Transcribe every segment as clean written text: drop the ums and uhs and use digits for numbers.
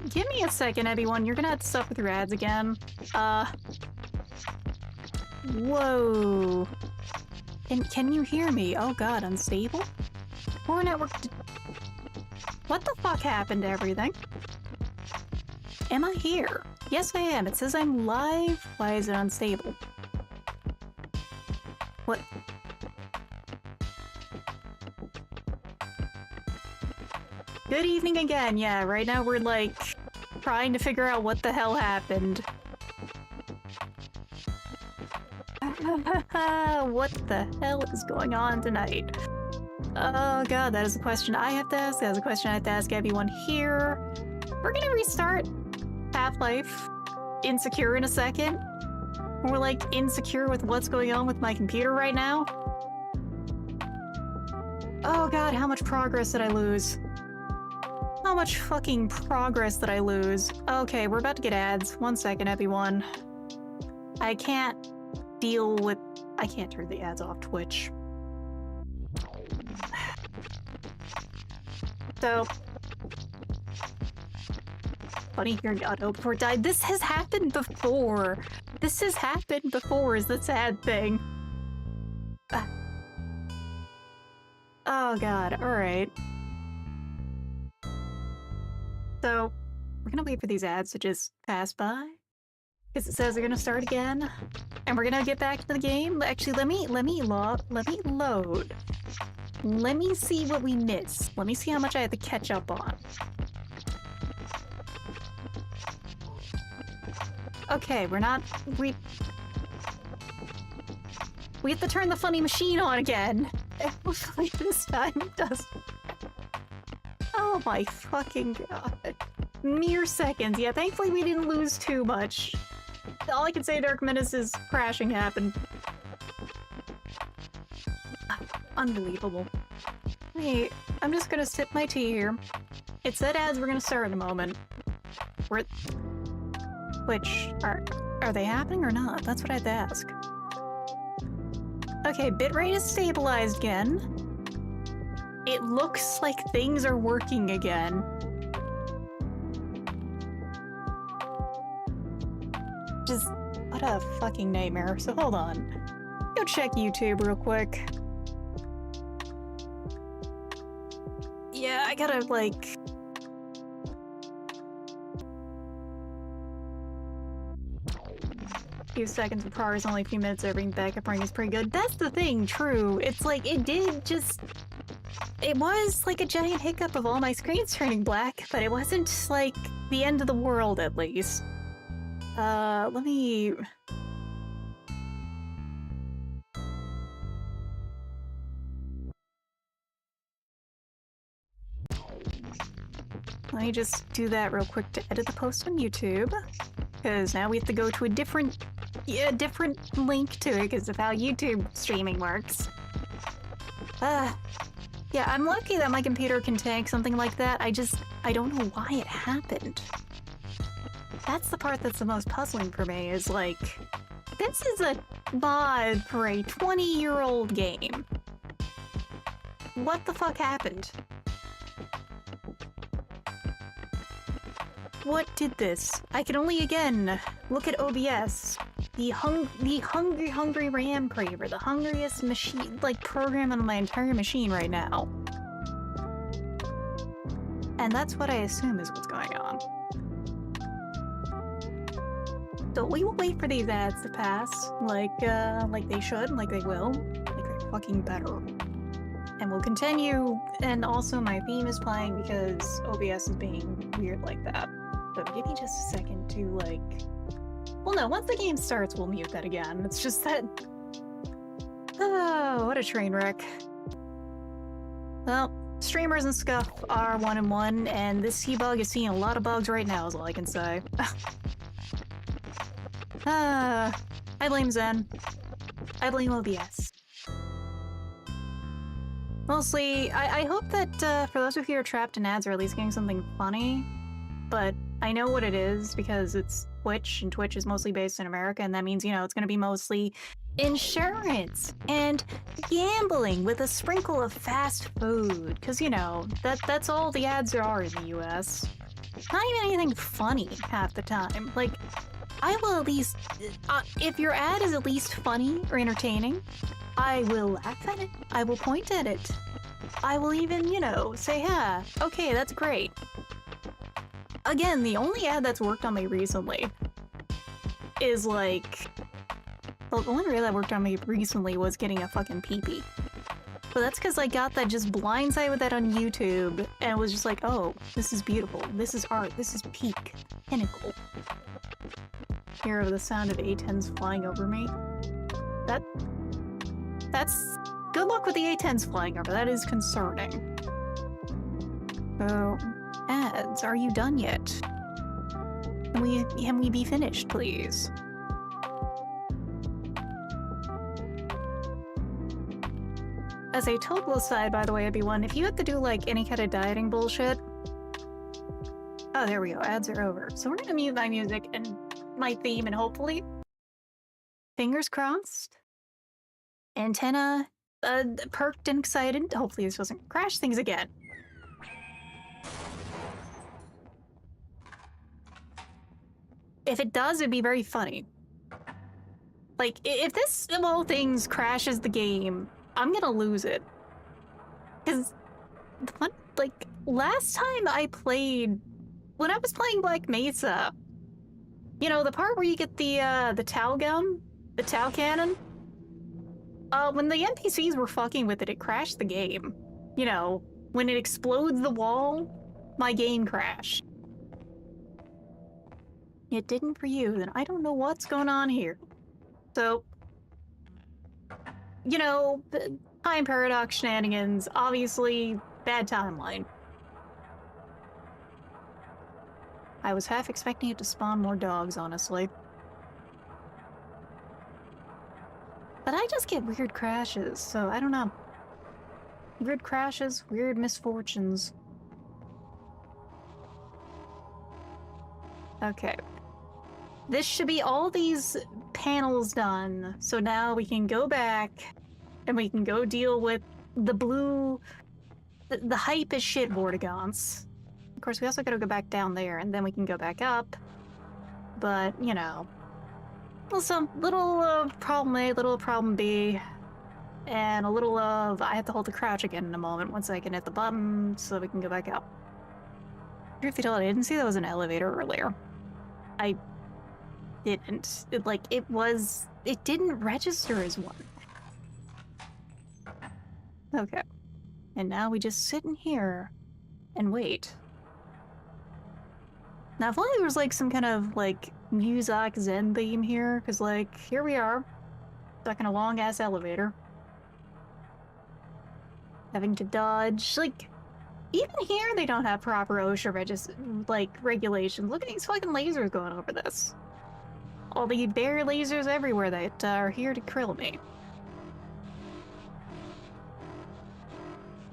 give me a second, everyone. You're gonna have to stop with your ads again. Whoa. Can you hear me? Oh god, unstable? Poor network. What the fuck happened to everything? Am I here? Yes, I am. It says I'm live. Why is it unstable? What? Good evening again. Yeah, right now we're like trying to figure out what the hell happened. What the hell is going on tonight? Oh god, that is a question I have to ask. That is a question I have to ask everyone here. We're gonna restart Half-Life Insecure in a second. We're like insecure with what's going on with my computer right now. Oh god, how much progress did I lose? How much fucking progress did I lose? Okay, we're about to get ads. 1 second, everyone. I can't deal with... I can't turn the ads off Twitch. So... Funny hearing auto before it died. This has happened before! This has happened before is the sad thing. Oh god, alright. So, we're gonna wait for these ads to just pass by. Because it says they're gonna start again. And we're gonna get back to the game. Actually, let me load. Let me see what we missed. Let me see how much I have to catch up on. Okay, we're not... We have to turn the funny machine on again. And hopefully this time it does. Oh my fucking god. Mere seconds. Yeah, thankfully we didn't lose too much. All I can say, Dark Menace's crashing happened. Unbelievable. Hey, I'm just gonna sip my tea here. It said ads were gonna start in a moment. Which, are they happening or not? That's what I have to ask. Okay, bitrate is stabilized again. It looks like things are working again. Just, what a fucking nightmare. So hold on. Go check YouTube real quick. Yeah, I gotta, like... few seconds of progress, only a few minutes, everything backup ring is pretty good. That's the thing, true. It's like, it did just... It was like a giant hiccup of all my screens turning black, but it wasn't like the end of the world, at least. Let me just do that real quick to edit the post on YouTube, because now we have to go to a different link to it because of how YouTube streaming works. Yeah, I'm lucky that my computer can tank something like that. I don't know why it happened. That's the part that's the most puzzling for me, is like, this is a mod for a 20-year-old game. What the fuck happened? What did this? I can only, again, look at OBS. The hungry RAM craver, the hungriest machine, like, program on my entire machine right now. And that's what I assume is what's going on. So we will wait for these ads to pass, like they should, like they will, like they fucking better. And we'll continue, and also my theme is playing because OBS is being weird like that. So give me just a second to, like... Well, no, once the game starts, we'll mute that again. It's just that... Oh, what a train wreck. Well, streamers and stuff are 1 and 1, and this C-Bug is seeing a lot of bugs right now, is all I can say. I blame Zen. I blame OBS. Mostly, I hope that for those of you who are trapped in ads are at least getting something funny, but I know what it is because it's Twitch, and Twitch is mostly based in America, and that means, you know, it's gonna be mostly insurance and gambling with a sprinkle of fast food, because, you know, that's all the ads there are in the US. not even anything funny half the time. Like, I will at least, if your ad is at least funny or entertaining, I will laugh at it. I will point at it. I will even, you know, say, yeah, okay, that's great. Again, the only ad that's worked on me recently is like, well, the only ad that worked on me recently was getting a fucking pee-pee. But that's because I got that just blindside with that on YouTube, and was just like, oh, this is beautiful. This is art. This is peak. Pinnacle. Hear the sound of A-10s flying over me. That's... Good luck with the A-10s flying over. That is concerning. So, ads, are you done yet? Can we be finished, please? As a total aside, by the way, everyone, if you have to do, like, any kind of dieting bullshit... Oh, there we go. Ads are over. So we're gonna mute my music and my theme, and hopefully... Fingers crossed. Antenna, perked and excited. Hopefully this doesn't crash things again. If it does, it'd be very funny. Like, if this, of all things, crashes the game, I'm gonna lose it. Because, like, last time I played... When I was playing Black Mesa, you know, the part where you get the Tau gun? The Tau cannon? When the NPCs were fucking with it, it crashed the game. You know, when it explodes the wall, my game crashed. It didn't for you, then I don't know what's going on here. So, you know, time paradox shenanigans, obviously, bad timeline. I was half expecting it to spawn more dogs, honestly. But I just get weird crashes, so I don't know. Weird crashes, weird misfortunes. Okay. This should be all these panels done, so now we can go back and we can go deal with the blue... the hype as shit Vortigons. Of course, we also gotta go back down there, and then we can go back up. But, you know... Well, some little problem A, little problem B, and a little of I have to hold the crouch again in a moment once I can hit the button so we can go back up. Truth be told, I didn't see that was an elevator earlier. I didn't. It didn't register as one. Okay. And now we just sit in here and wait. Now, if only there was, like, some kind of, like, Muzak Zen theme here, because, like, here we are, stuck in a long-ass elevator. Having to dodge, like, even here they don't have proper OSHA regulations. Look at these fucking lasers going over this. All the bare lasers everywhere that are here to krill me.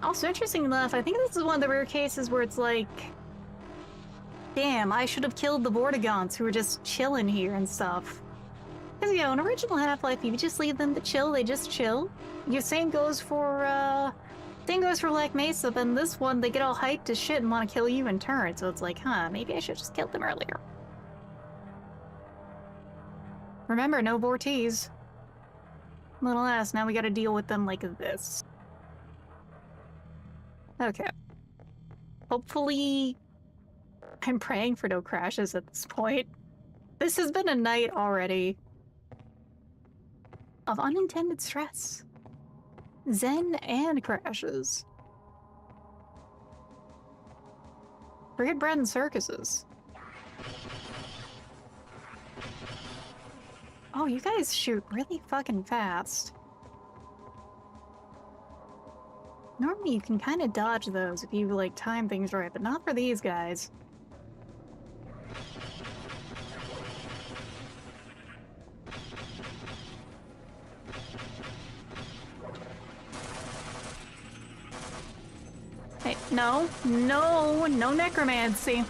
Also, interesting enough, I think this is one of the rare cases where it's like... Damn, I should have killed the Vortigons who were just chilling here and stuff. Because, you know, in original Half-Life, you just leave them to chill, they just chill. The same goes for Black Mesa, but in this one, they get all hyped as shit and want to kill you in turn, so it's like, huh, maybe I should have just killed them earlier. Remember, no Vortees. Little ass, now we gotta deal with them like this. Okay. Hopefully... I'm praying for no crashes at this point. This has been a night already of unintended stress. Zen and crashes. Forget bread and circuses. Oh, you guys shoot really fucking fast. Normally you can kind of dodge those if you, like, time things right, but not for these guys. Hey, no, no necromancy.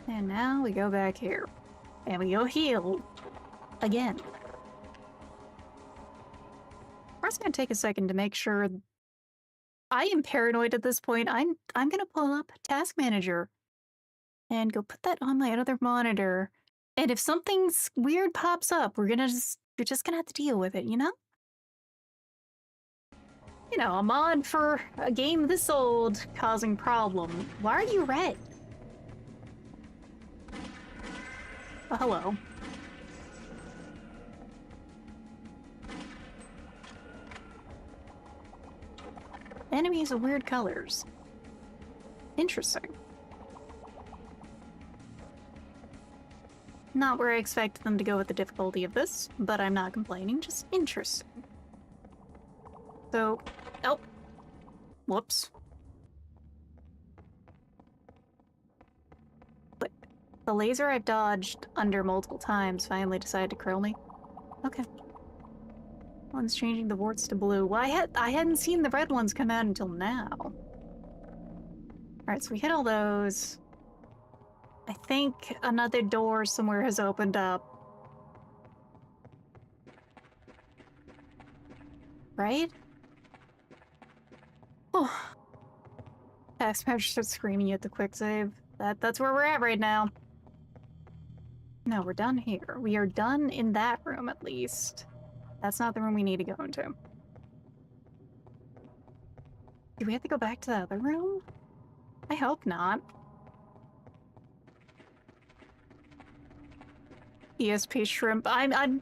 And now we go back here. And we go heal. Again. First, I'm gonna take a second to make sure I am paranoid at this point. I'm gonna pull up Task Manager and go put that on my other monitor. And if something's weird pops up, we're just gonna have to deal with it, you know? You know, a mod for a game this old causing problem. Why are you red? Oh, hello. Enemies of weird colors. Interesting. Not where I expected them to go with the difficulty of this, but I'm not complaining, just interesting. So, oh, whoops. But the laser I've dodged under multiple times finally decided to krill me. Okay. One's changing the warts to blue. Well, I hadn't seen the red ones come out until now. Alright, so we hit all those. I think another door somewhere has opened up. Right? Oh. Task Manager starts screaming at the quick save. That's where we're at right now. No, we're done here. We are done in that room, at least. That's not the room we need to go into. Do we have to go back to the other room? I hope not. DSP shrimp. I'm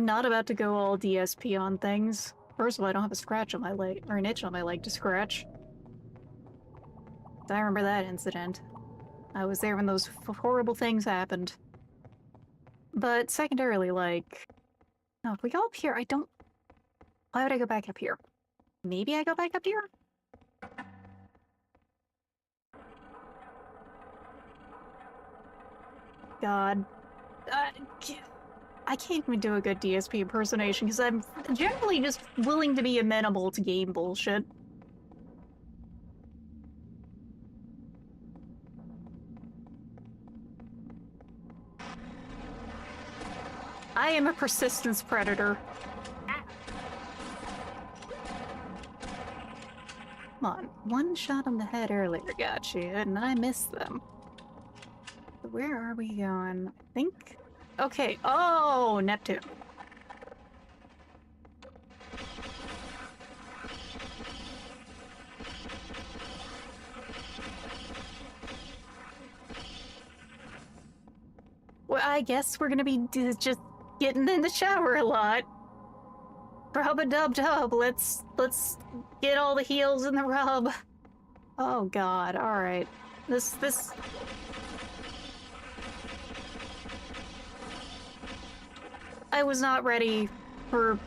not about to go all DSP on things. First of all, I don't have a scratch on my leg, or an itch on my leg to scratch. I remember that incident. I was there when those horrible things happened. But secondarily, like... No, if we go up here, I don't... Why would I go back up here? Maybe I go back up here? God. I can't even do a good DSP impersonation because I'm generally just willing to be amenable to game bullshit. I am a persistence predator. Come on, one shot on the head earlier got you, and I missed them. Where are we going? I think... Okay, oh, Neptune. Well, I guess we're gonna be just getting in the shower a lot. Rub-a-dub-dub, let's get all the heals in the rub. Oh god, alright. This... I was not ready for...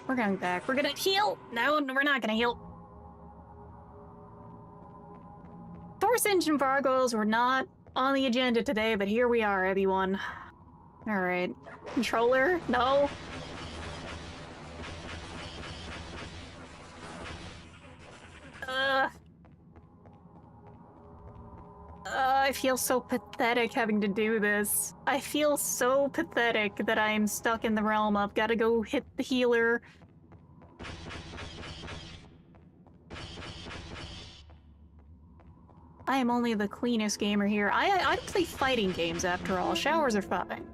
We're going back. We're gonna heal! No, we're not gonna heal. Force engine gargoyles were not on the agenda today, but here we are, everyone. Alright. Controller? No. I feel so pathetic having to do this. I feel so pathetic that I am stuck in the realm of gotta go hit the healer. I am only the cleanest gamer here. I don't play fighting games after all. Showers are fine.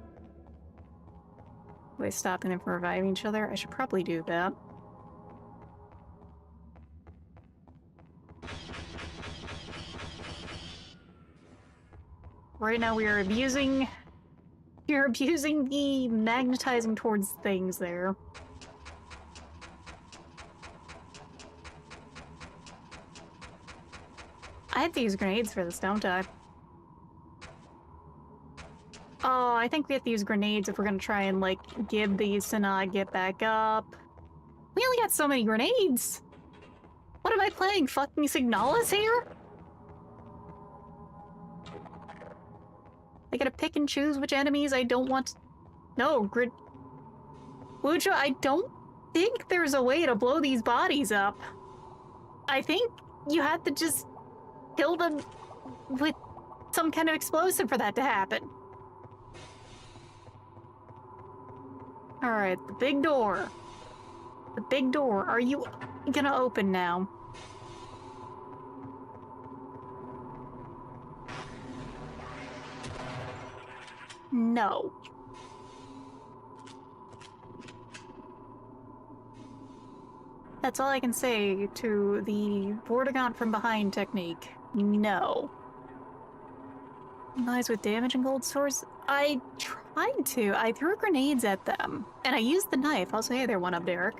Wait, stopping them from reviving each other? I should probably do that. Right now we are abusing... You're abusing the magnetizing towards things there. I have to use grenades for this, don't I? Oh, I think we have to use grenades if we're gonna try and, like, give these to not get back up. We only got so many grenades! What am I playing? Fucking Signalis here? I gotta pick and choose which enemies I don't want to... No, Wucha, I don't think there's a way to blow these bodies up. I think you have to just kill them with some kind of explosive for that to happen. Alright, the big door. The big door. Are you gonna open now? No. That's all I can say to the Vortigaunt from behind technique. No. Lies with damage and gold swords? I tried to. I threw grenades at them. And I used the knife. I'll say there, one up, Derek.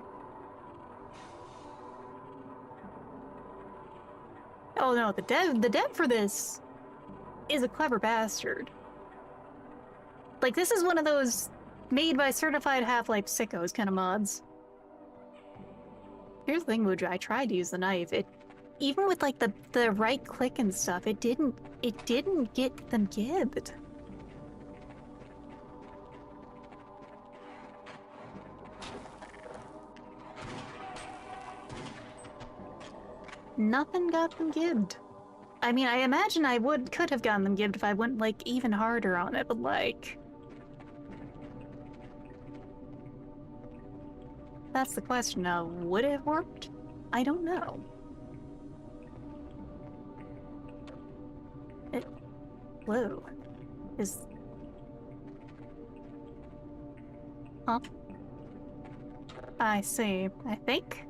Oh no, the dev for this is a clever bastard. Like, this is one of those made by certified Half-Life sickos kind of mods. Here's the thing, Muja, I tried to use the knife. Even with like the right click and stuff, it didn't get them gibbed. Nothing got them gibbed. I mean, I imagine I could have gotten them gibbed if I went like even harder on it, but like, that's the question now. Would it have worked? I don't know. Whoa. Huh? I see. I think?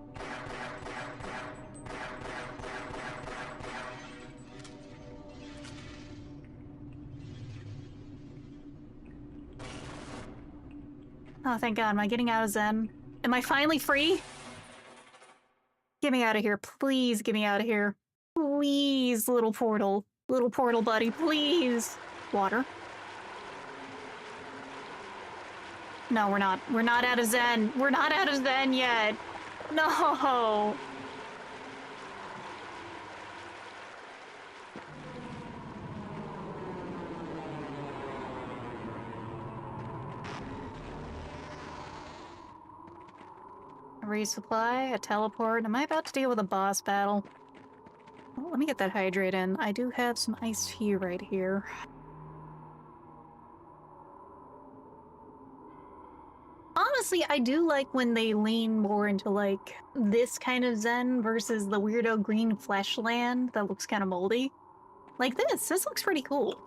Oh, thank God. Am I getting out of Zen? Am I finally free? Get me out of here. Please get me out of here. Please, little portal. Little portal buddy, please. Water. No, we're not. We're not out of Zen. We're not out of Zen yet. No. A resupply, a teleport. Am I about to deal with a boss battle? Well, let me get that hydrate in. I do have some iced tea right here. Honestly, I do like when they lean more into like this kind of Zen versus the weirdo green flesh land that looks kind of moldy. Like this looks pretty cool.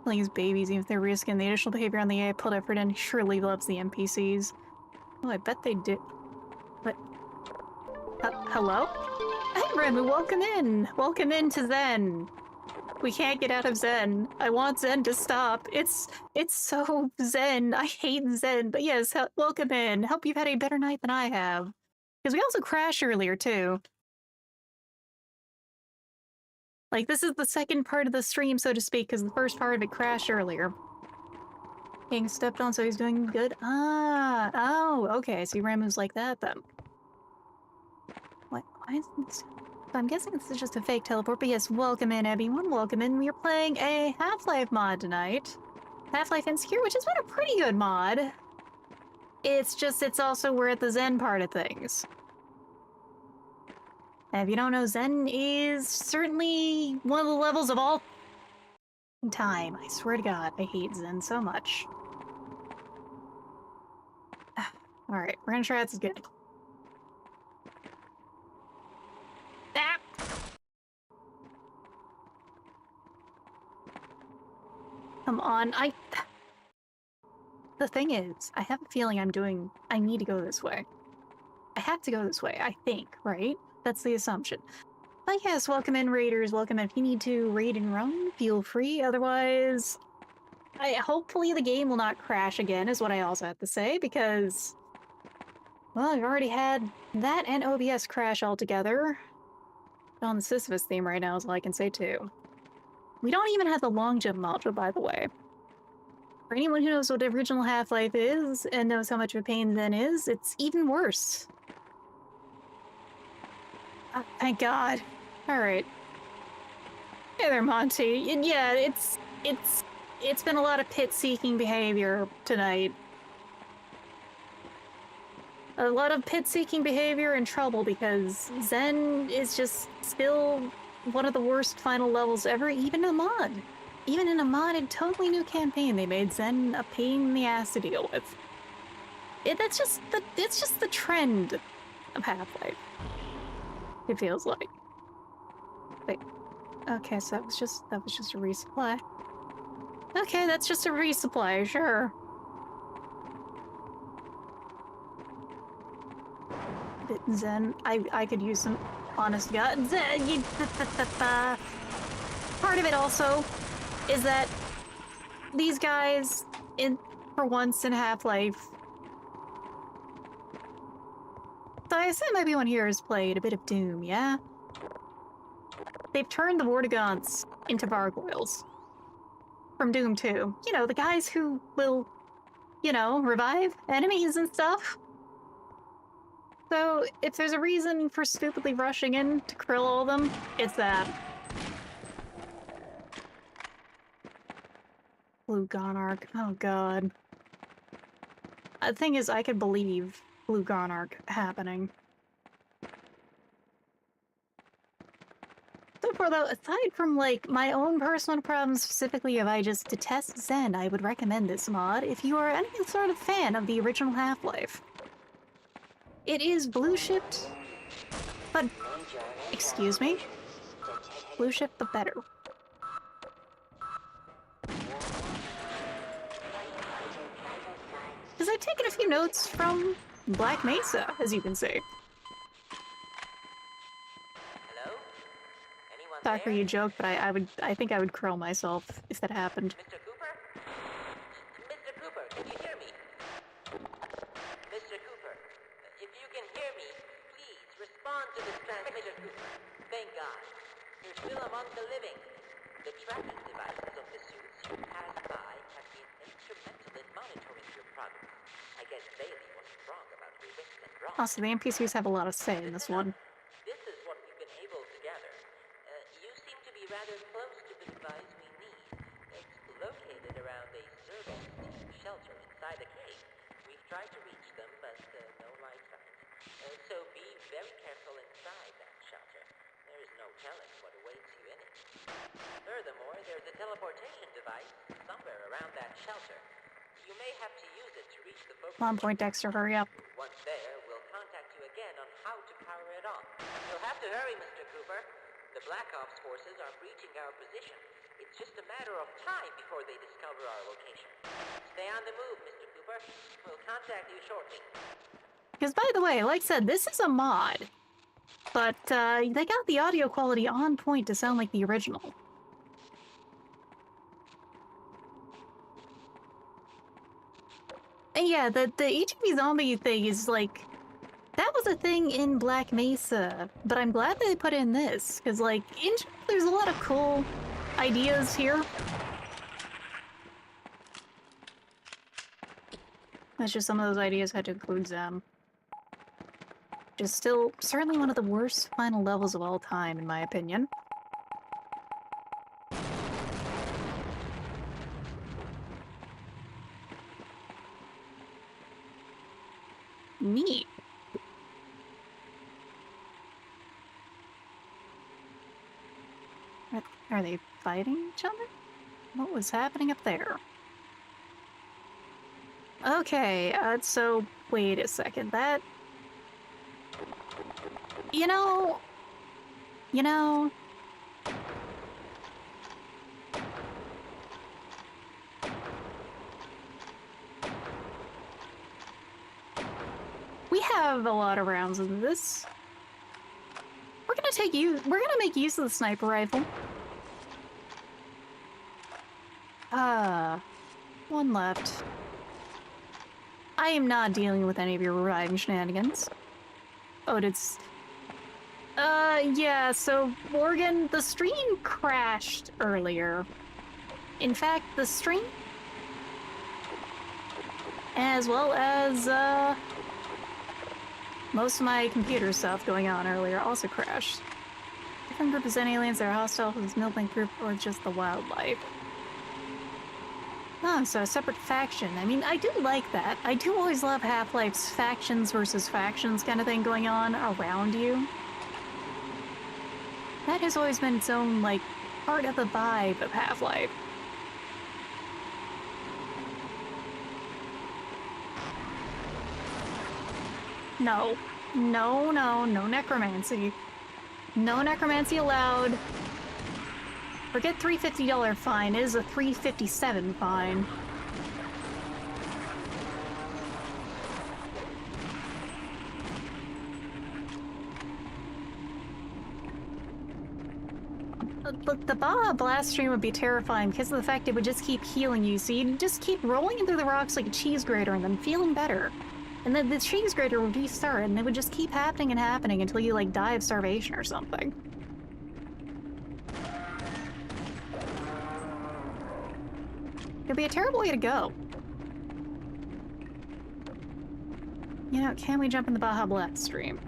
Playing as babies, even if they're risking the initial behavior on the AI pulled effort in, surely loves the NPCs. Oh, I bet they did. What? Hello? Hey, Remu, welcome in! Welcome into Zen! We can't get out of Zen. I want Zen to stop. It's so Zen. I hate Zen. But yes, welcome in. Hope you've had a better night than I have. Because we also crashed earlier, too. Like, this is the second part of the stream, so to speak, because the first part of it crashed earlier. Getting stepped on, so he's doing good. Ah, oh, okay. So Remu's like that, then. Why is this? I'm guessing this is just a fake teleport, but yes, welcome in, everyone. Welcome in. We are playing a Half-Life mod tonight. Half-Life Insecure, which has been a pretty good mod. It's just, it's also, we're at the Zen part of things. And if you don't know, Zen is certainly one of the levels of all time. I swear to God, I hate Zen so much. Alright, we're gonna try this again. Ah! Come on, The thing is, I have a feeling I need to go this way. I have to go this way, I think, right? That's the assumption. But yes, welcome in, raiders. Welcome in. If you need to raid and roam, feel free. Otherwise, hopefully the game will not crash again, is what I also have to say, because, well, I've already had that and OBS crash altogether. On the Sisyphus theme right now is all I can say, too. We don't even have the long jump module, by the way. For anyone who knows what original Half-Life is, and knows how much of a pain Zen is, it's even worse. Oh, thank God. Alright. Hey there, Monty. And yeah, it's been a lot of pit-seeking behavior tonight. A lot of pit-seeking behavior and trouble because Zen is just still one of the worst final levels ever, even in a mod. Even in a modded, totally new campaign, they made Zen a pain in the ass to deal with. It's just the trend of Half-Life. It feels like. Wait. Okay, so that was just a resupply. Okay, that's just a resupply, sure. Zen, I could use some honest God. Zen, part of it also is that these guys, for once in Half-Life, so I assume everyone here has played a bit of Doom, yeah? They've turned the Vortigaunts into gargoyles. From Doom 2. You know, the guys who will, you know, revive enemies and stuff. So, if there's a reason for stupidly rushing in to krill all of them, it's that. Blue Gonarch. Oh god. The thing is, I could believe Blue Gonarch happening. So far though, aside from like my own personal problems specifically if I just detest Zen, I would recommend this mod if you are any sort of fan of the original Half-Life. It is blue shipped, but excuse me? Blue shipped but better. Because I've taken a few notes from Black Mesa, as you can see. Sorry for you joke, but I think I would curl myself if that happened. Mr. Cooper? Mr. Cooper, can you hear me? Mr. Cooper, if you can hear me, please respond to this transmission. Cooper, thank God. You're still among the living. The tracking devices of the suits you passed by have been instrumental in monitoring your progress. I guess Bailey wasn't wrong about your risks and wrongs. Also, the NPCs have a lot of say in this one. This is what we've been able to gather. You seem to be rather close to the device we need. It's located around a servant shelter inside a cave. We've tried to reach them, but no light signs. So be very careful inside that shelter. There is no telling what awaits you in it. Furthermore, there's a teleportation device somewhere around that shelter. You may have to use it to reach the focus. Come on, point Dexter, hurry up. Once there, we'll contact you again on how to power it on. You'll have to hurry, Mr. Cooper. The Black Ops forces are breaching our position. It's just a matter of time before they discover our location. Stay on the move, Mr. Cooper. We'll contact you shortly. Because, by the way, like I said, this is a mod. But, they got the audio quality on point to sound like the original. And yeah, the HB zombie thing is like... That was a thing in Black Mesa, but I'm glad they put in this, because, like, there's a lot of cool ideas here. That's just some of those ideas had to include Zem. Which is still certainly one of the worst final levels of all time, in my opinion. Neat. Are they fighting each other? What was happening up there? Okay, so wait a second, that... You know... We have a lot of rounds in this. We're gonna make use of the sniper rifle. One left. I am not dealing with any of your reviving shenanigans. Oh, yeah, so, Morgan, the stream crashed earlier. In fact, the stream, as well as, most of my computer stuff going on earlier also crashed. Different group of Zen aliens that are hostile to this Milbank group or just the wildlife. Oh, so a separate faction. I mean, I do like that. I do always love Half-Life's factions versus factions kind of thing going on around you. That has always been its own, like, part of the vibe of Half-Life. No. No, no, no necromancy. No necromancy allowed. Forget $350 fine, it is a $357 fine. Look, the Baja Blast stream would be terrifying because of the fact it would just keep healing you, so you'd just keep rolling into the rocks like a cheese grater and then feeling better. And then the cheese grater would restart, and it would just keep happening and happening until you, like, die of starvation or something. It'd be a terrible way to go. You know, can we jump in the Baja Blast stream?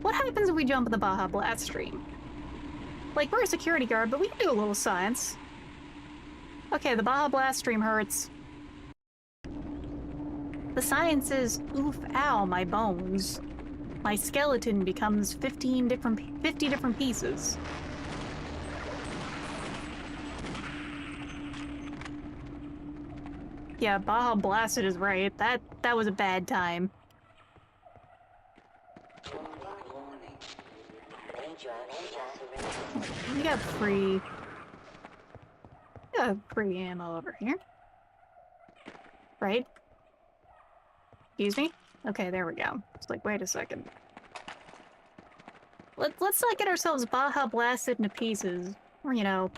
What happens if we jump in the Baja Blast stream? Like, we're a security guard, but we can do a little science. Okay, the Baja Blast stream hurts. The science is, oof, ow, my bones. My skeleton becomes 50 different pieces. Yeah, Baja Blasted is right. That was a bad time. We got free ammo over here. Right? Excuse me? Okay, there we go. It's like, wait a second. Let's not get ourselves Baja Blasted into pieces. Or, you know,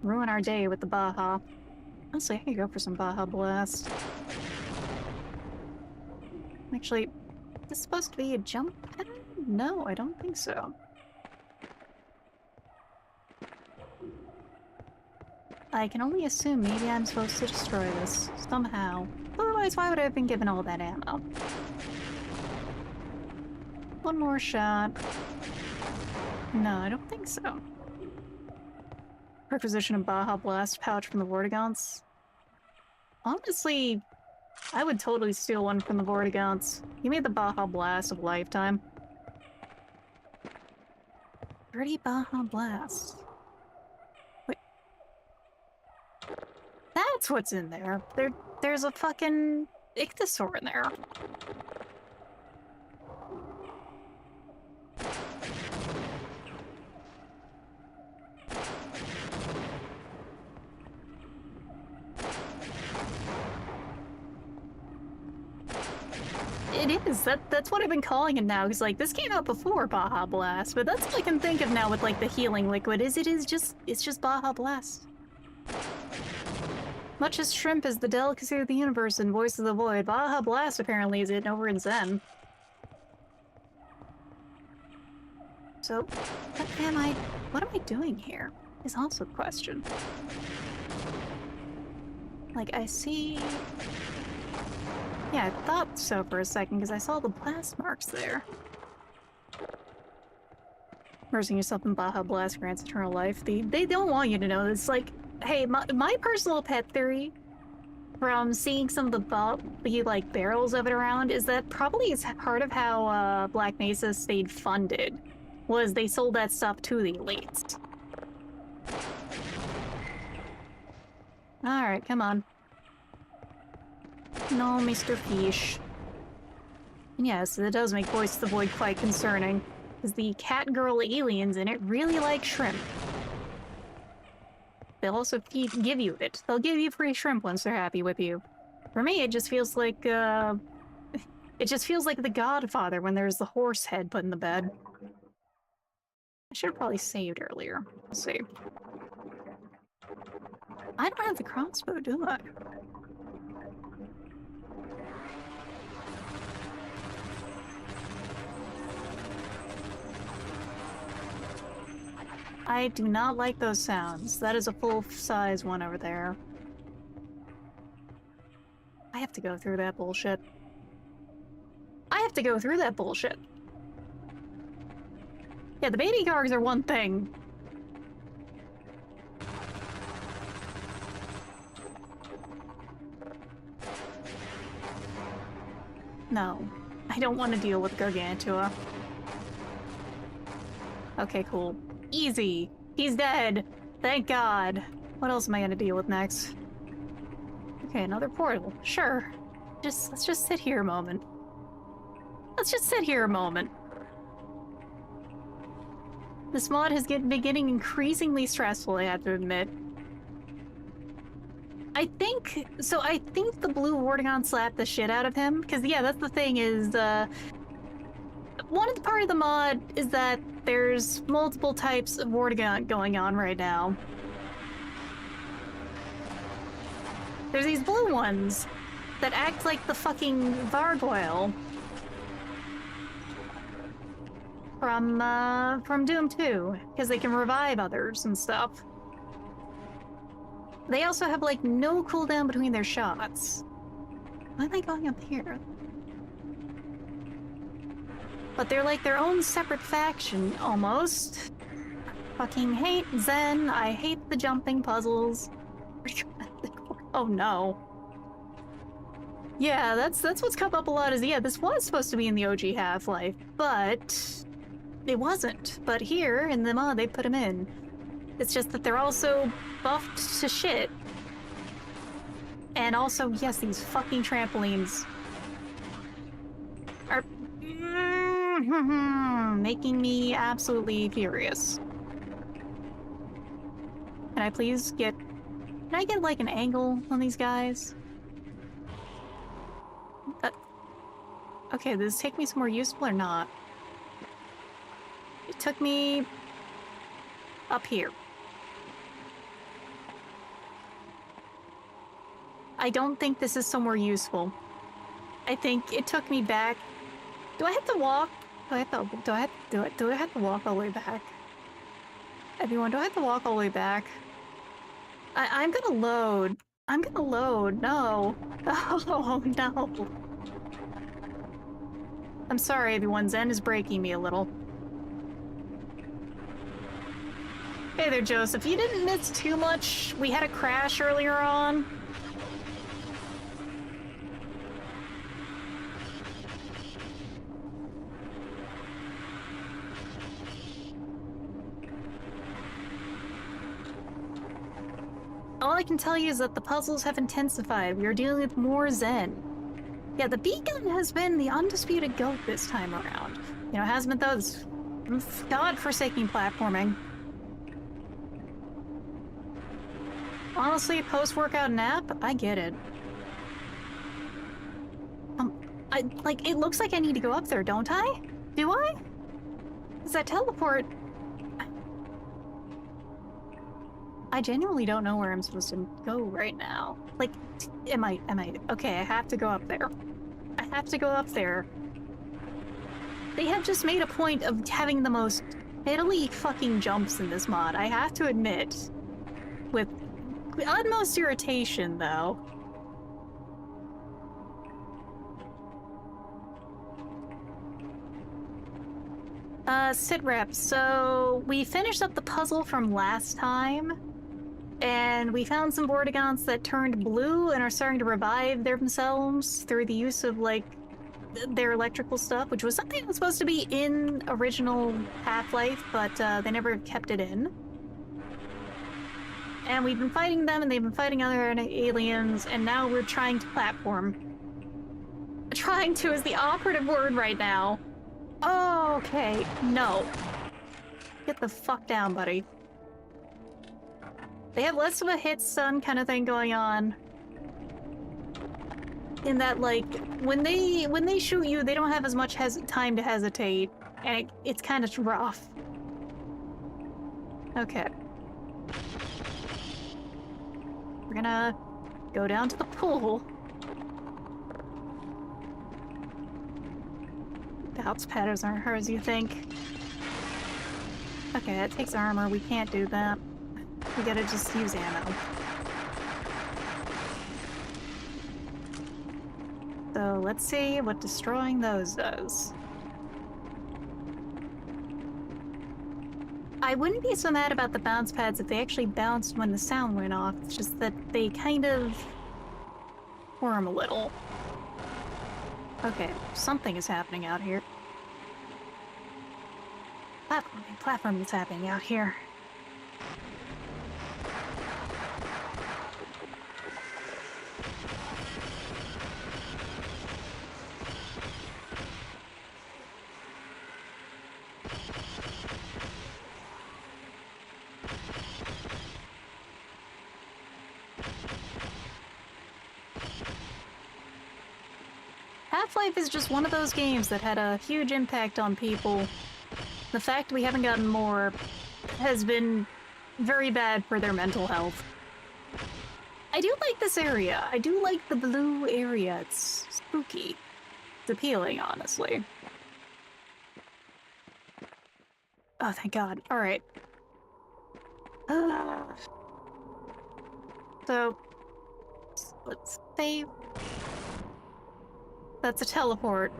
ruin our day with the Baja. Honestly, I could go for some Baja Blast. Actually, is this supposed to be a jump pad? No, I don't think so. I can only assume maybe I'm supposed to destroy this, somehow. Otherwise, why would I have been given all that ammo? One more shot. No, I don't think so. Requisition of Baja Blast pouch from the Vortigons. Honestly, I would totally steal one from the Vortigons. He made the Baja Blast of lifetime. 30 Baja Blast. Wait. That's what's in there. There's a fucking ichthyosaur in there. It is. That's what I've been calling it now. Because like this came out before Baja Blast, but that's all I can think of now with like the healing liquid. It's just Baja Blast. Much as shrimp is the delicacy of the universe and voice of the void, Baja Blast apparently is it over in Zen. So, what am I doing here? Is also the question. Like, I see... Yeah, I thought so for a second, because I saw the blast marks there. Immersing yourself in Baja Blast grants eternal life. They don't want you to know this. Like, hey, my personal pet theory from seeing some of the like, barrels of it around is that probably is part of how Black Mesa stayed funded. Was they sold that stuff to the elites. Alright, come on. No, Mr. Fish. And yes, it does make Voice of the Void quite concerning, because the cat girl aliens in it really like shrimp. They'll also give you it. They'll give you free shrimp once they're happy with you. For me, it just feels like, it just feels like The Godfather when there's the horse head put in the bed. I should have probably saved earlier. Let's see. I don't have the crossbow, do I? I do not like those sounds. That is a full-size one over there. I have to go through that bullshit. I have to go through that bullshit. Yeah, the baby cars are one thing. No, I don't want to deal with Gargantua. Okay, cool. Easy. He's dead. Thank God. What else am I gonna deal with next? Okay, another portal. Sure. Let's just sit here a moment. Let's just sit here a moment. This mod has been getting increasingly stressful, I have to admit. I think the blue Vortigon slapped the shit out of him, because yeah, that's the thing is, one of the part of the mod is that there's multiple types of Vortigon going on right now. There's these blue ones that act like the fucking Vargoyle from Doom 2, because they can revive others and stuff. They also have like no cooldown between their shots. Why am I going up here? But they're like their own separate faction, almost. Fucking hate Zen. I hate the jumping puzzles. Oh no. Yeah, that's what's come up a lot is, yeah, this was supposed to be in the OG Half-Life, but it wasn't. But here, in the mod, they put him in. It's just that they're also buffed to shit. And also, yes, these fucking trampolines are making me absolutely furious. Can I please get... Can I get, like, an angle on these guys? Okay, does this take me somewhere useful or not? It took me... up here. I don't think this is somewhere useful. I think it took me back... Do I have to walk? Do I have to walk all the way back? Everyone, do I have to walk all the way back? I'm gonna load. I'm gonna load. No. Oh, no. I'm sorry, everyone. Zen is breaking me a little. Hey there, Joseph. You didn't miss too much. We had a crash earlier on. All I can tell you is that the puzzles have intensified. We are dealing with more Zen. Yeah, the beacon has been the undisputed GOAT this time around. You know, it has been those god-forsaking platforming. Honestly, post-workout nap, I get it. It looks like I need to go up there, don't I? Do I? Does that teleport? I genuinely don't know where I'm supposed to go right now. Like, am I, okay, I have to go up there. I have to go up there. They have just made a point of having the most fiddly fucking jumps in this mod, I have to admit. With utmost irritation, though. Sit rep. So, we finished up the puzzle from last time. And we found some Vortigons that turned blue and are starting to revive themselves through the use of, like, their electrical stuff, which was something that was supposed to be in original Half-Life, but they never kept it in. And we've been fighting them, and they've been fighting other aliens, and now we're trying to platform. Trying to is the operative word right now. Oh, okay. No. Get the fuck down, buddy. They have less of a hit stun kind of thing going on. In that, like, when they shoot you, they don't have as much time to hesitate, and it's kind of rough. Okay. We're gonna go down to the pool. Bounce patterns aren't hard as you think. Okay, that takes armor. We can't do that. We gotta just use ammo. So let's see what destroying those does. I wouldn't be so mad about the bounce pads if they actually bounced when the sound went off. It's just that they kind of worm a little. Okay, something is happening out here. Platform that's happening out here. Half-Life is just one of those games that had a huge impact on people. The fact we haven't gotten more has been very bad for their mental health. I do like this area. I do like the blue area. It's spooky. It's appealing, honestly. Oh, thank God. All right. So, let's save. That's a teleport.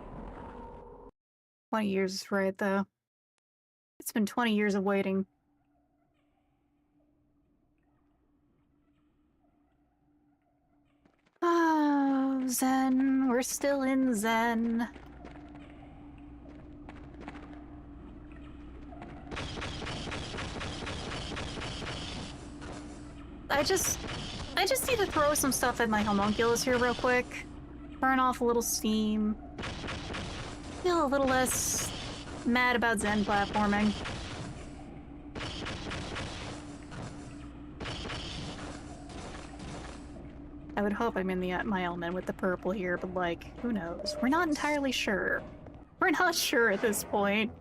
20 years is right, though. It's been 20 years of waiting. Oh, Zen. We're still in Zen. I just need to throw some stuff at my homunculus here real quick. Burn off a little steam. Feel a little less mad about Zen platforming. I would hope I'm in my element with the purple here, but like, who knows? We're not entirely sure. We're not sure at this point.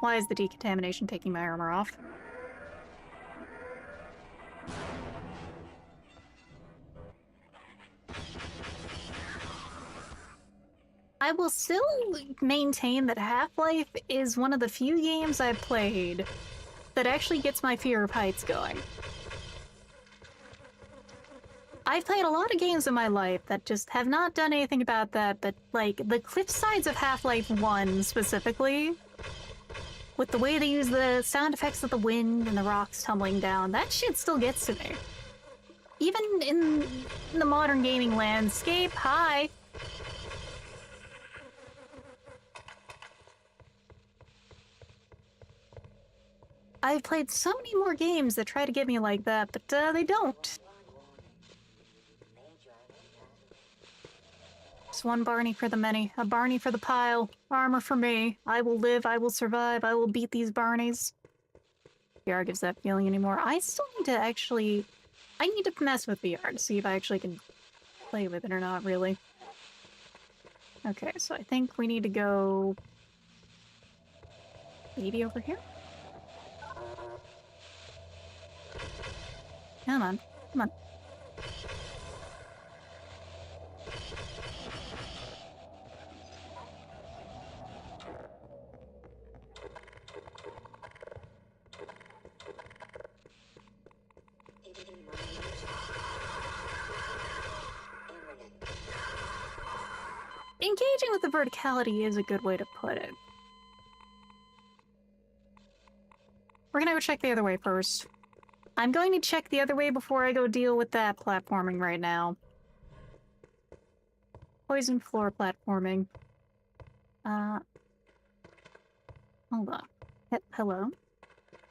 Why is the decontamination taking my armor off? I will still maintain that Half-Life is one of the few games I've played that actually gets my fear of heights going. I've played a lot of games in my life that just have not done anything about that, but like the cliff sides of Half-Life 1 specifically, with the way they use the sound effects of the wind and the rocks tumbling down, that shit still gets to me. Even in the modern gaming landscape, hi! I've played so many more games that try to get me like that, but they don't. Just one Barney for the many, a Barney for the pile, armor for me. I will live, I will survive, I will beat these Barneys. VR gives that feeling anymore. I still need to actually... I need to mess with VR to see if I actually can play with it or not, really. Okay, so I think we need to go... maybe over here? Come on, come on. Engaging with the verticality is a good way to put it. We're gonna go check the other way first. I'm going to check the other way before I go deal with that platforming right now. Poison floor platforming. Hold on. Hello?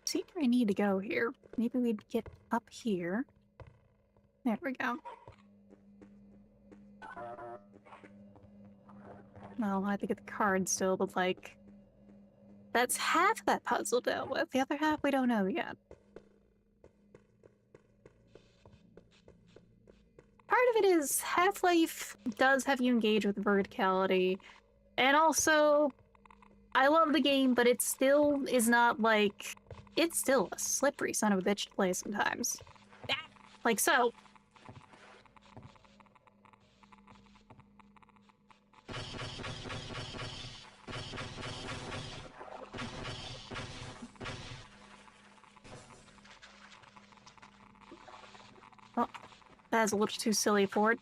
See where I need to go here. Maybe we'd get up here. There we go. Well, I have to get the card still, but like... that's half that puzzle dealt with. The other half we don't know yet. Part of it is Half-Life does have you engage with verticality, and also I love the game, but it still is not like... it's still a slippery son of a bitch to play sometimes. Like so. Oh, that is a little too silly for it.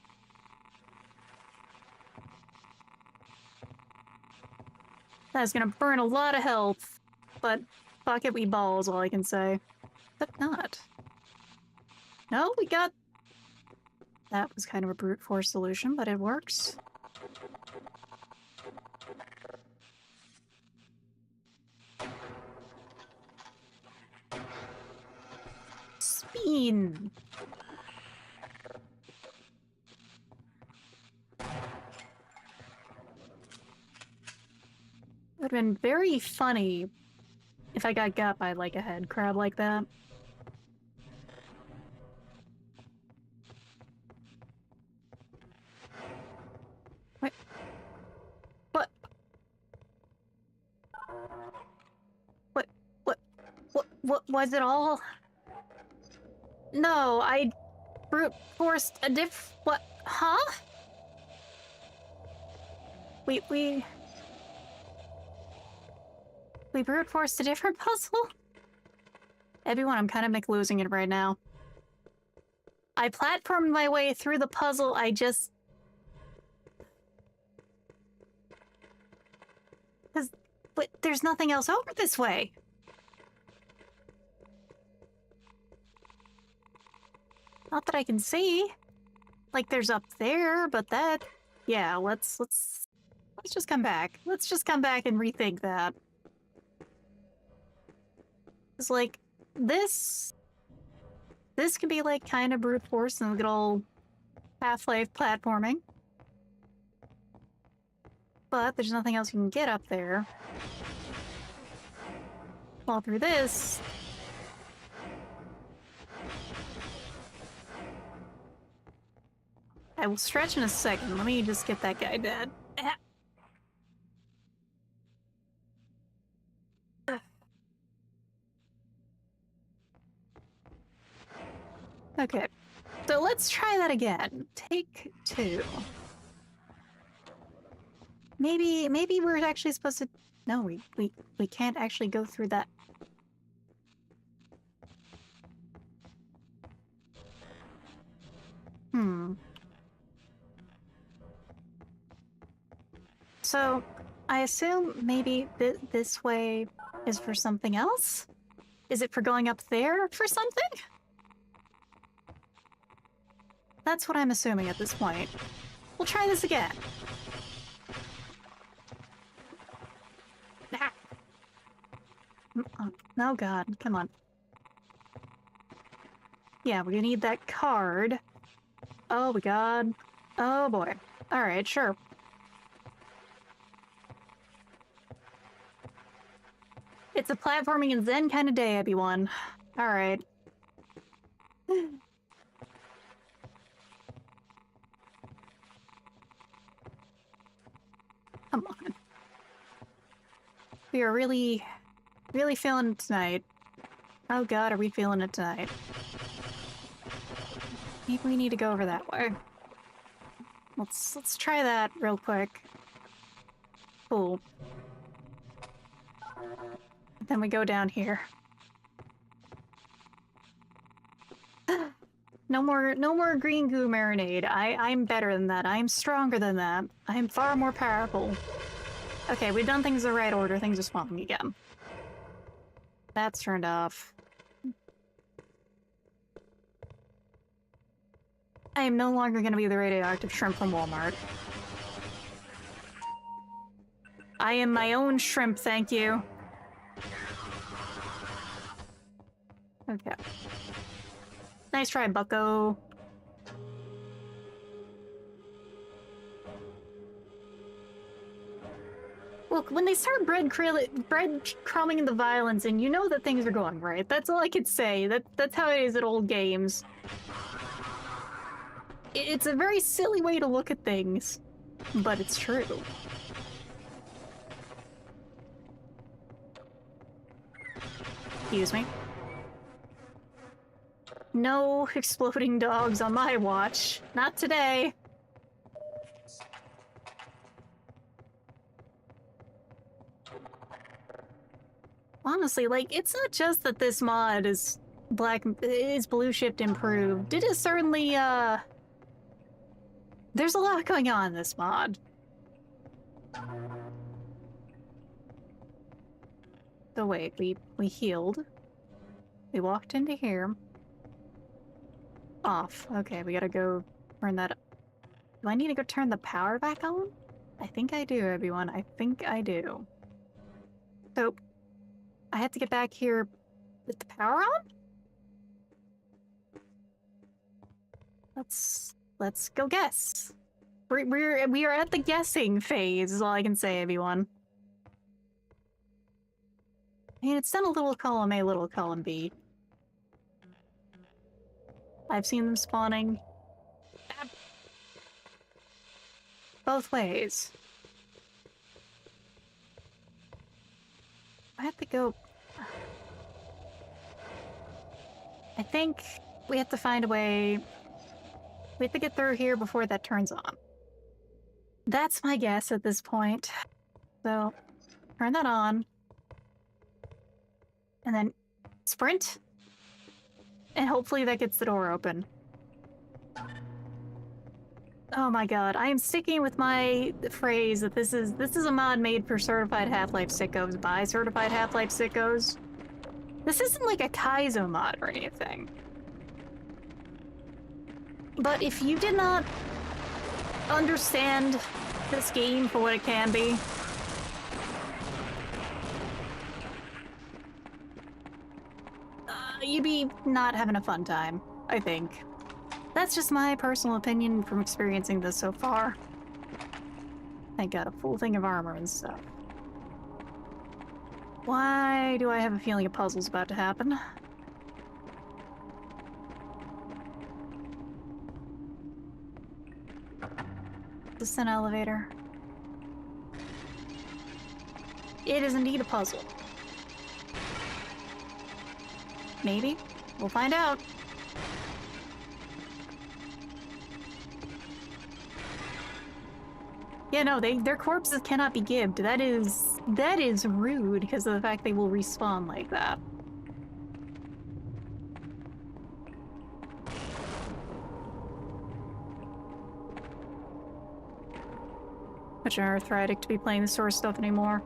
That's gonna burn a lot of health, but fuck it, we balls, all I can say. But not. No, we got... that was kind of a brute force solution, but it works. mean? It would have been very funny if I got by like a head crab like that. Wait. What? What was it all? No, I brute forced a what? Huh? We brute forced a different puzzle? Everyone, I'm kind of like losing it right now. I platformed my way through the puzzle, but there's nothing else over this way. Not that I can see. Like, there's up there, but that... Yeah, let's just come back. Let's just come back and rethink that. It's like, this could be like kind of brute force and good old Half-Life platforming. But there's nothing else you can get up there. Fall through this. I will stretch in a second. Let me just get that guy dead. Okay, so let's try that again. Take 2. Maybe we're actually supposed to... No, we can't actually go through that. So, I assume maybe this way is for something else? Is it for going up there for something? That's what I'm assuming at this point. We'll try this again. Ah. Oh god, come on. Yeah, we're gonna need that card. Oh my god. Oh boy. Alright, sure. It's a platforming and zen kind of day, everyone. Alright. Come on. We are really feeling it tonight. Oh god, are we feeling it tonight? Maybe we need to go over that way. Let's try that real quick. Cool. Then we go down here. No more green goo marinade. I'm better than that. I'm stronger than that. I'm far more powerful. Okay, we've done things the right order. Things are spawning again. That's turned off. I am no longer gonna be the radioactive shrimp from Walmart. I am my own shrimp, thank you. Okay. Nice try, bucko. Look, when they start breadcrumbing the violence, and you know that things are going right. That's all I could say. That's how it is at old games. It's a very silly way to look at things, but it's true. Excuse me. No exploding dogs on my watch. Not today. Honestly, like, it's not just that this mod is blue shift improved. It is certainly, there's a lot going on in this mod. So wait, we healed. We walked into here. Off. Okay, we gotta go turn that up. Do I need to go turn the power back on? I think I do, everyone. I think I do. So, I have to get back here with the power on? let's go guess. We are at the guessing phase, is all I can say, everyone. I mean, it's done a little column A, little column B. I've seen them spawning both ways. I have to go. I think we have to find a way. We have to get through here before that turns on. That's my guess at this point. So, turn that on. And then sprint. And hopefully that gets the door open. Oh my god, I am sticking with my phrase that this is a mod made for certified Half-Life sickos by certified Half-Life sickos. This isn't like a Kaizo mod or anything. But if you did not understand this game for what it can be, you'd be not having a fun time, I think. That's just my personal opinion from experiencing this so far. I got a full thing of armor and stuff. Why do I have a feeling a puzzle's about to happen? Is this an elevator? It is indeed a puzzle. Maybe? We'll find out. Yeah, no, their corpses cannot be gibbed. That is rude because of the fact they will respawn like that. Much arthritic to be playing this sort of stuff anymore.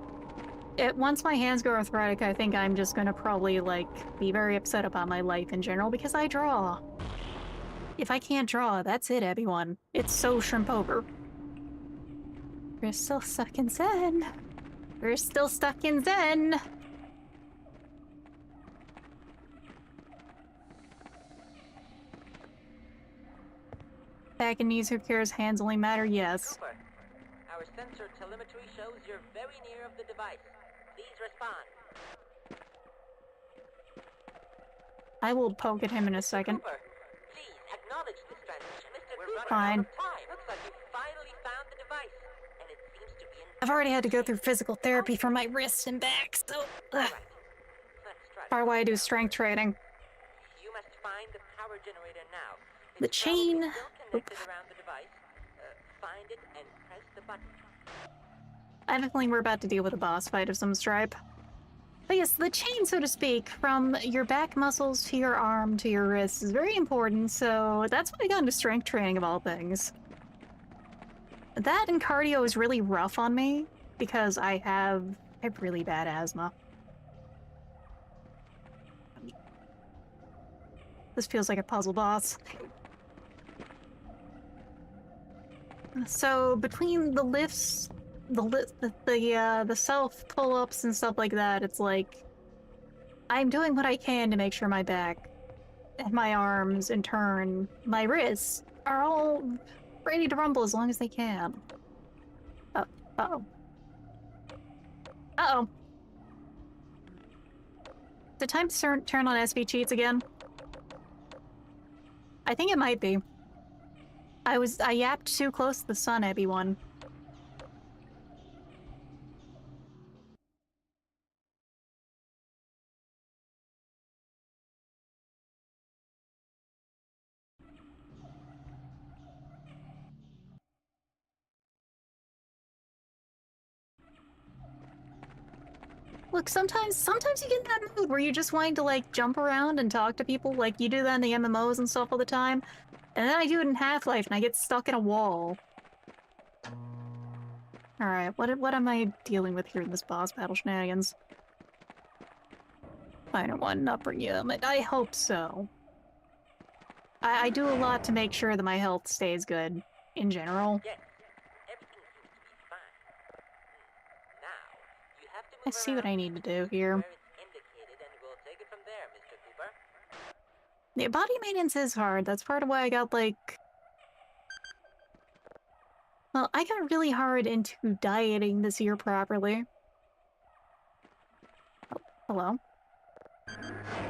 Once my hands go arthritic, I think I'm just gonna probably, like, be very upset about my life in general because I draw. If I can't draw, that's it, everyone. It's so shrimp over. We're still stuck in Zen. We're still stuck in Zen. Back and knees, who cares? Hands only matter, yes. Cooper, our sensor telemetry shows you're very near of the device. Please respond. I will poke at him in a second. Cooper, please acknowledge this transmission. Mr. Cooper, fine. out of time. Looks like you finally found the device, and it seems to be in. I've already had to go through physical therapy for my wrists and back, so... Alright, let's try. Part why I do strength training. You must find the power generator now. The It's chain... probably still connected around the device. Find it and press the button. I have a feeling we're about to deal with a boss fight of some stripe. But yes, the chain, so to speak, from your back muscles to your arm to your wrist is very important, so that's why I got into strength training of all things. That and cardio is really rough on me, because I have really bad asthma. This feels like a puzzle boss. So between the lifts, the self pull-ups and stuff like that, it's like I'm doing what I can to make sure my back and my arms, in turn, my wrists are all ready to rumble as long as they can. Oh, uh-oh. Uh-oh. Is it time to turn on SV cheats again? I think it might be. I yapped too close to the sun, everyone. Look, sometimes you get in that mood where you're just wanting to, like, jump around and talk to people like you do that in the MMOs and stuff all the time. And then I do it in Half-Life and I get stuck in a wall. Alright, what am I dealing with here in this boss battle shenanigans? Minor one, upper yeah, I hope so. I do a lot to make sure that my health stays good, in general. Yes, everything seems to be fine. Now, you have to move I see what I around need to do here. where it's indicated, and we'll take it from there, Mr. Cooper. Yeah, body maintenance is hard. That's part of why I got, like, Well, I got really hard into dieting this year properly. Oh, hello.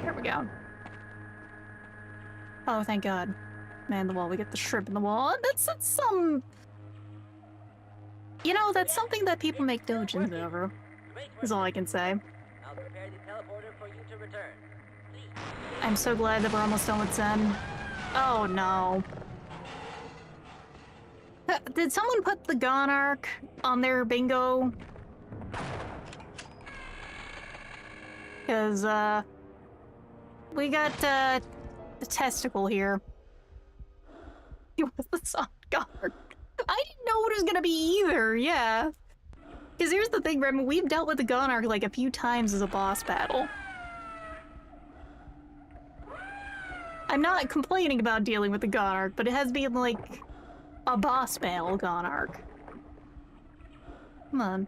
There we go. Oh, thank God. Man, the wall. We get the shrimp in the wall. That's some... You know, that's something that people make dojins over, Great is work. all I can say. I'll prepare the teleporter for you to return. Please. I'm so glad that we're almost done with Zen. Oh, no. Did someone put the Gonarch on their bingo? Because, we got, the testicle here. It was the soft Gonarch. I didn't know what it was gonna be either, yeah. Because here's the thing, Remy, we've dealt with the Gonarch like a few times as a boss battle. I'm not complaining about dealing with the Gonarch, but it has been like a boss battle Gonarch. Come on.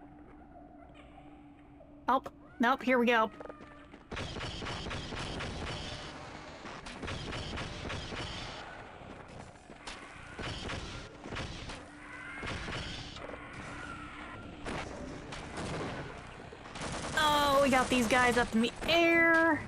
Oh, nope, here we go. Oh, we got these guys up in the air.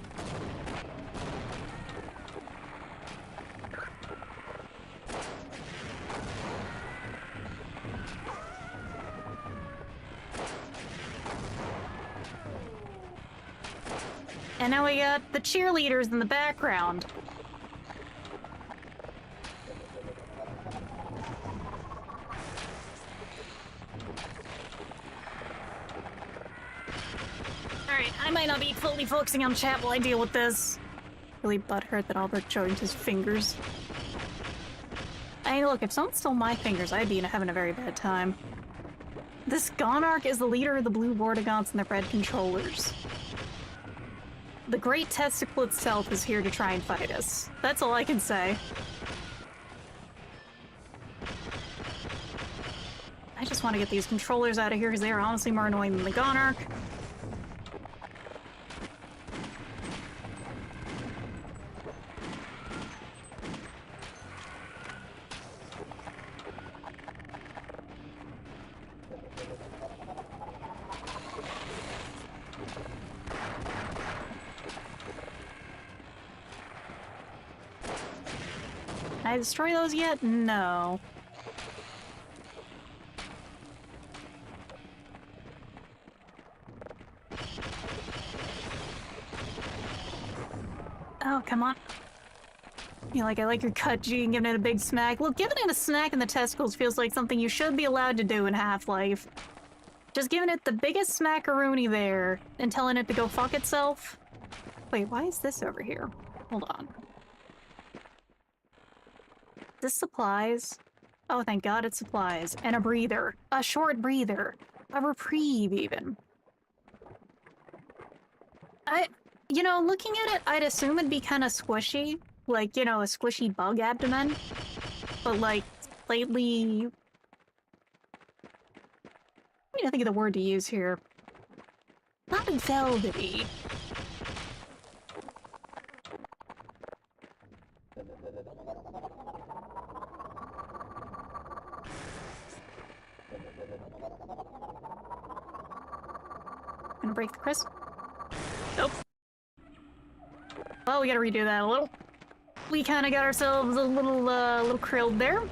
And now we got the cheerleaders in the background. Alright, I might not be fully focusing on chat while I deal with this. Really butthurt that Albert joined his fingers. I mean, look, if someone stole my fingers, I'd be having a very bad time. This Gonarch is the leader of the blue Vortigons and the red controllers. The Great Testicle itself is here to try and fight us. That's all I can say. I just want to get these controllers out of here because they are honestly more annoying than the Gonarch. Can I destroy those yet? No. Oh, come on. You know, like, I like your cut, G, and giving it a big smack. Look, giving it a smack in the testicles feels like something you should be allowed to do in Half-Life. Just giving it the biggest smackaroony there and telling it to go fuck itself. Wait, why is this over here? Hold on. This supplies? Oh, thank God it's supplies. And a breather. A short breather. A reprieve, even. You know, looking at it, I'd assume it'd be kind of squishy. Like, you know, a squishy bug abdomen. But, like, slightly... I mean, I think of the word to use here. Not velvety. Gonna break the crystal. Nope. Well, we gotta redo that a little. We kind of got ourselves a little krilled there.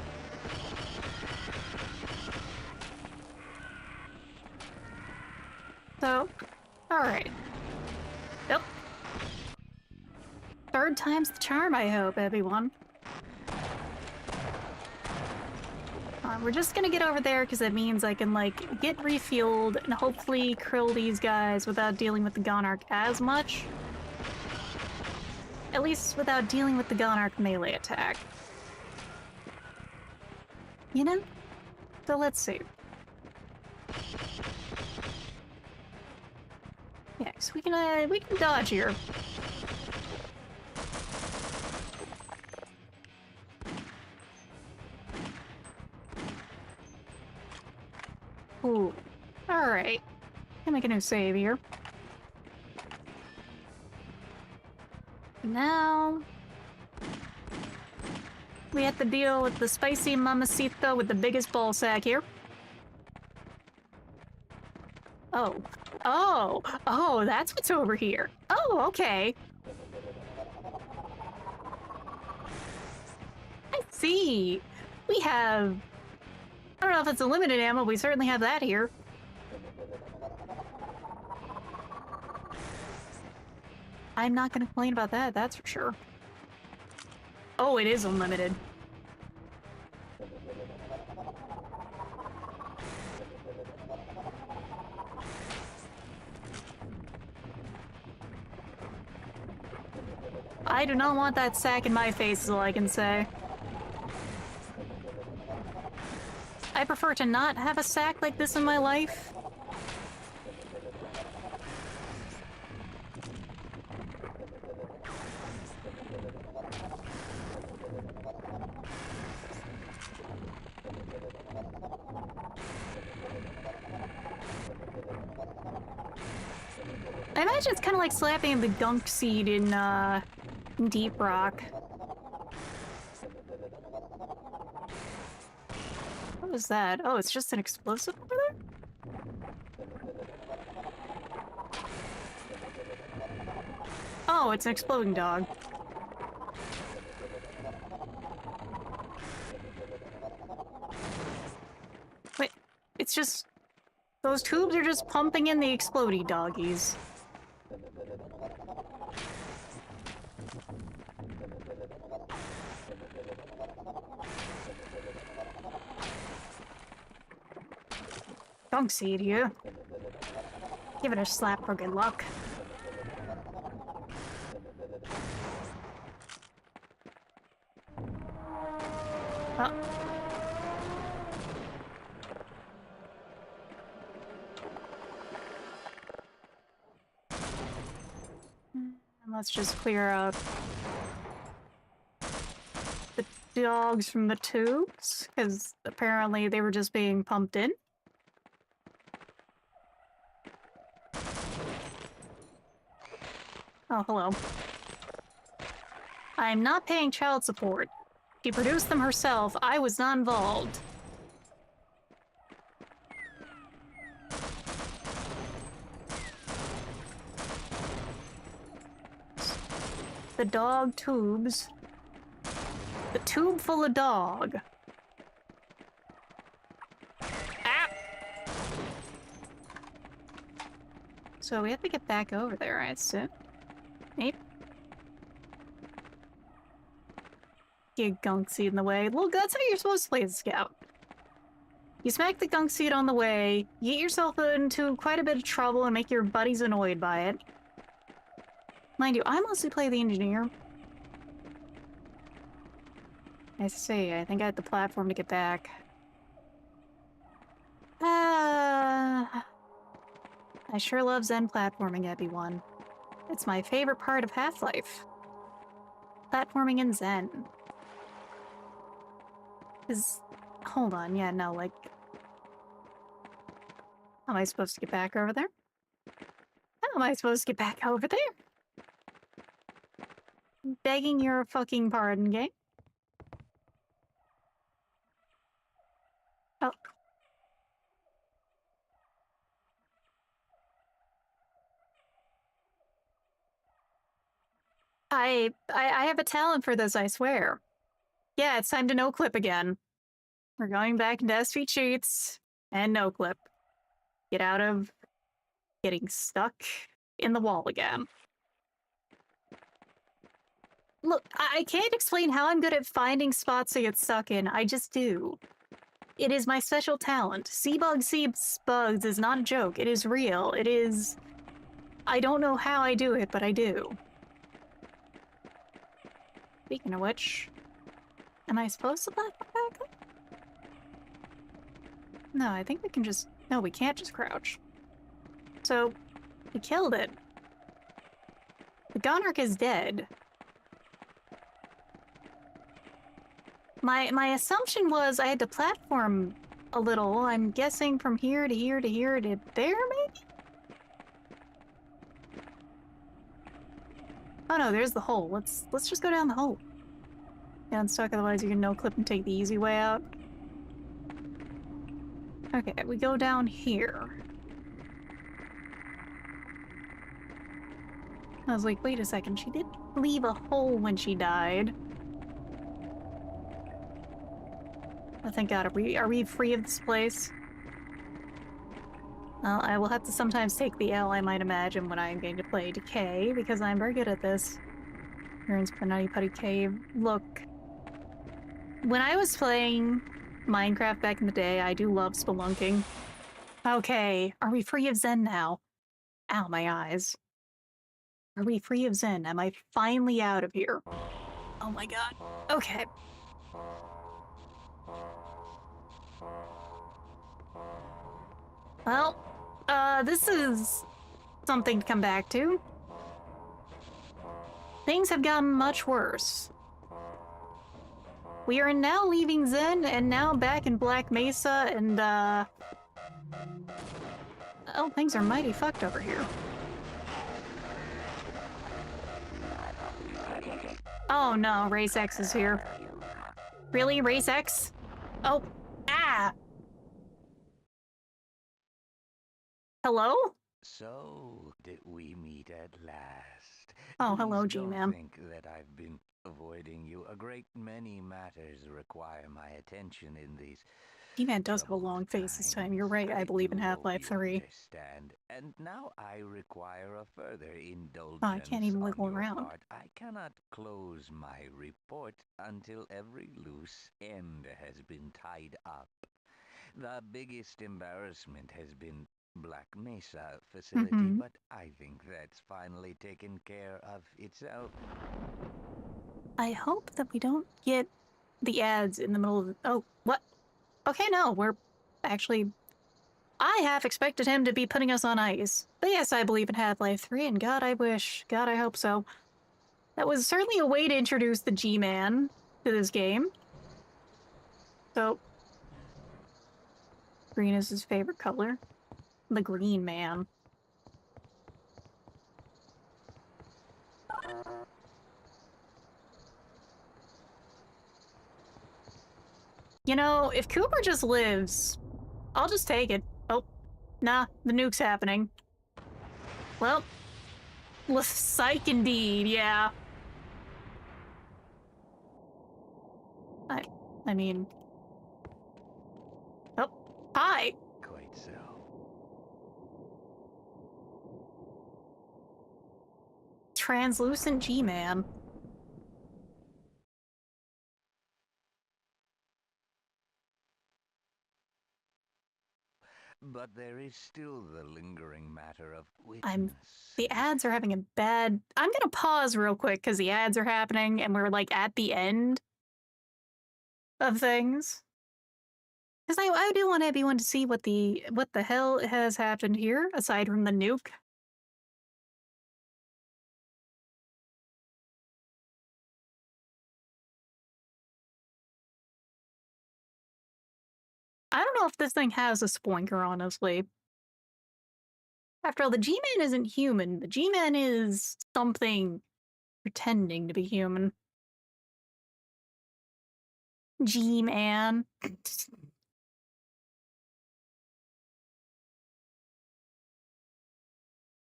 So, alright. Yep. Third time's the charm, I hope, everyone. We're just gonna get over there because it means I can, like, get refueled and hopefully krill these guys without dealing with the Gonarch as much. At least without dealing with the Gonarch melee attack. You know? So let's see. Yeah, so we can dodge here. Ooh. Alright. Can make a new save here. Now... We have to deal with the spicy mamacita with the biggest ball sack here. Oh. Oh! Oh, that's what's over here. Oh, okay. I see. We have... I don't know if it's a limited ammo, we certainly have that here. I'm not gonna complain about that, that's for sure. Oh, it is unlimited. I do not want that sack in my face, is all I can say. I prefer to not have a sack like this in my life. I imagine it's kind of like slapping the gunk seed in Deep Rock. What was that? Oh, it's just an explosive over there? Oh, it's an exploding dog. Wait, it's just... Those tubes are just pumping in the explodey doggies. Gunk seed here. Give it a slap for good luck. Oh. Let's just clear out the dogs from the tubes, because apparently they were just being pumped in. Oh, hello. I'm not paying child support. She produced them herself. I was not involved. The dog tubes. The tube full of dog. Ah! So we have to get back over there, I assume. Maybe. Get gunk seed in the way. Look, that's how you're supposed to play the scout. You smack the gunk seed on the way, you get yourself into quite a bit of trouble and make your buddies annoyed by it. Mind you, I mostly play the engineer. I see, I think I had the platform to get back. I sure love Zen platforming, everyone. It's my favorite part of Half-Life. Platforming in Zen. Hold on, yeah, no, like... How am I supposed to get back over there? How am I supposed to get back over there? Begging your fucking pardon, game. Oh. I have a talent for this, I swear. Yeah, it's time to no-clip again. We're going back into SV cheats and no-clip. Get out of getting stuck in the wall again. Look, I can't explain how I'm good at finding spots to get stuck in. I just do. It is my special talent. Seabug sees bugs is not a joke. It is real. It is... I don't know how I do it, but I do. Speaking of which... Am I supposed to back up? No, I think we can just... No, we can't just crouch. So, we killed it. The Gonarch is dead. My assumption was I had to platform a little. I'm guessing from here to here to here to there, maybe? Oh no, there's the hole. Let's just go down the hole. get unstuck, otherwise you can no-clip and take the easy way out. Okay, we go down here. I was like, wait a second, she did leave a hole when she died. Oh, thank God, are we free of this place? Well, I will have to sometimes take the L, I might imagine, when I'm going to play Decay, because I'm very good at this. Ruins for Nutty Putty Cave. Look, when I was playing Minecraft back in the day, I do love spelunking. Okay, are we free of Zen now? Ow, my eyes. Are we free of Zen? Am I finally out of here? Oh my God. Okay. Well, this is something to come back to. Things have gotten much worse. We are now leaving Zen and now back in Black Mesa and, oh, things are mighty fucked over here. Oh no, Race X is here. Really, Race X? Oh, ah! Hello? So, did we meet at last? Oh, hello, Please G-Man. don't think that I've been avoiding you. A great many matters require my attention in these G-Man does have a troubled long face this time. times. You're right, I believe in do hope Half-Life you 3. understand. And now I require a further indulgence Oh, I can't even on wiggle your around. part. I cannot close my report until every loose end has been tied up. The biggest embarrassment has been Black Mesa facility, Mm-hmm. but I think that's finally taken care of itself. I hope that we don't get the ads in the middle of the— oh, what? Okay, no, we're actually— I half expected him to be putting us on ice. But yes, I believe in Half-Life 3, and God, I wish. God, I hope so. That was certainly a way to introduce the G-Man to this game. So, green is his favorite color. The Green Man. You know, if Cooper just lives, I'll just take it. Oh, nah, the nuke's happening. Well, psych indeed, yeah. I mean... oh, hi! Quite so. Translucent G-Man. But there is still the lingering matter of witness. The ads are having a bad— I'm gonna pause real quick because the ads are happening and we're like at the end of things. Because I do want everyone to see what the hell has happened here aside from the nuke. I don't know if this thing has a spoinker, honestly. After all, the G-Man isn't human. The G-Man is something pretending to be human. G-Man.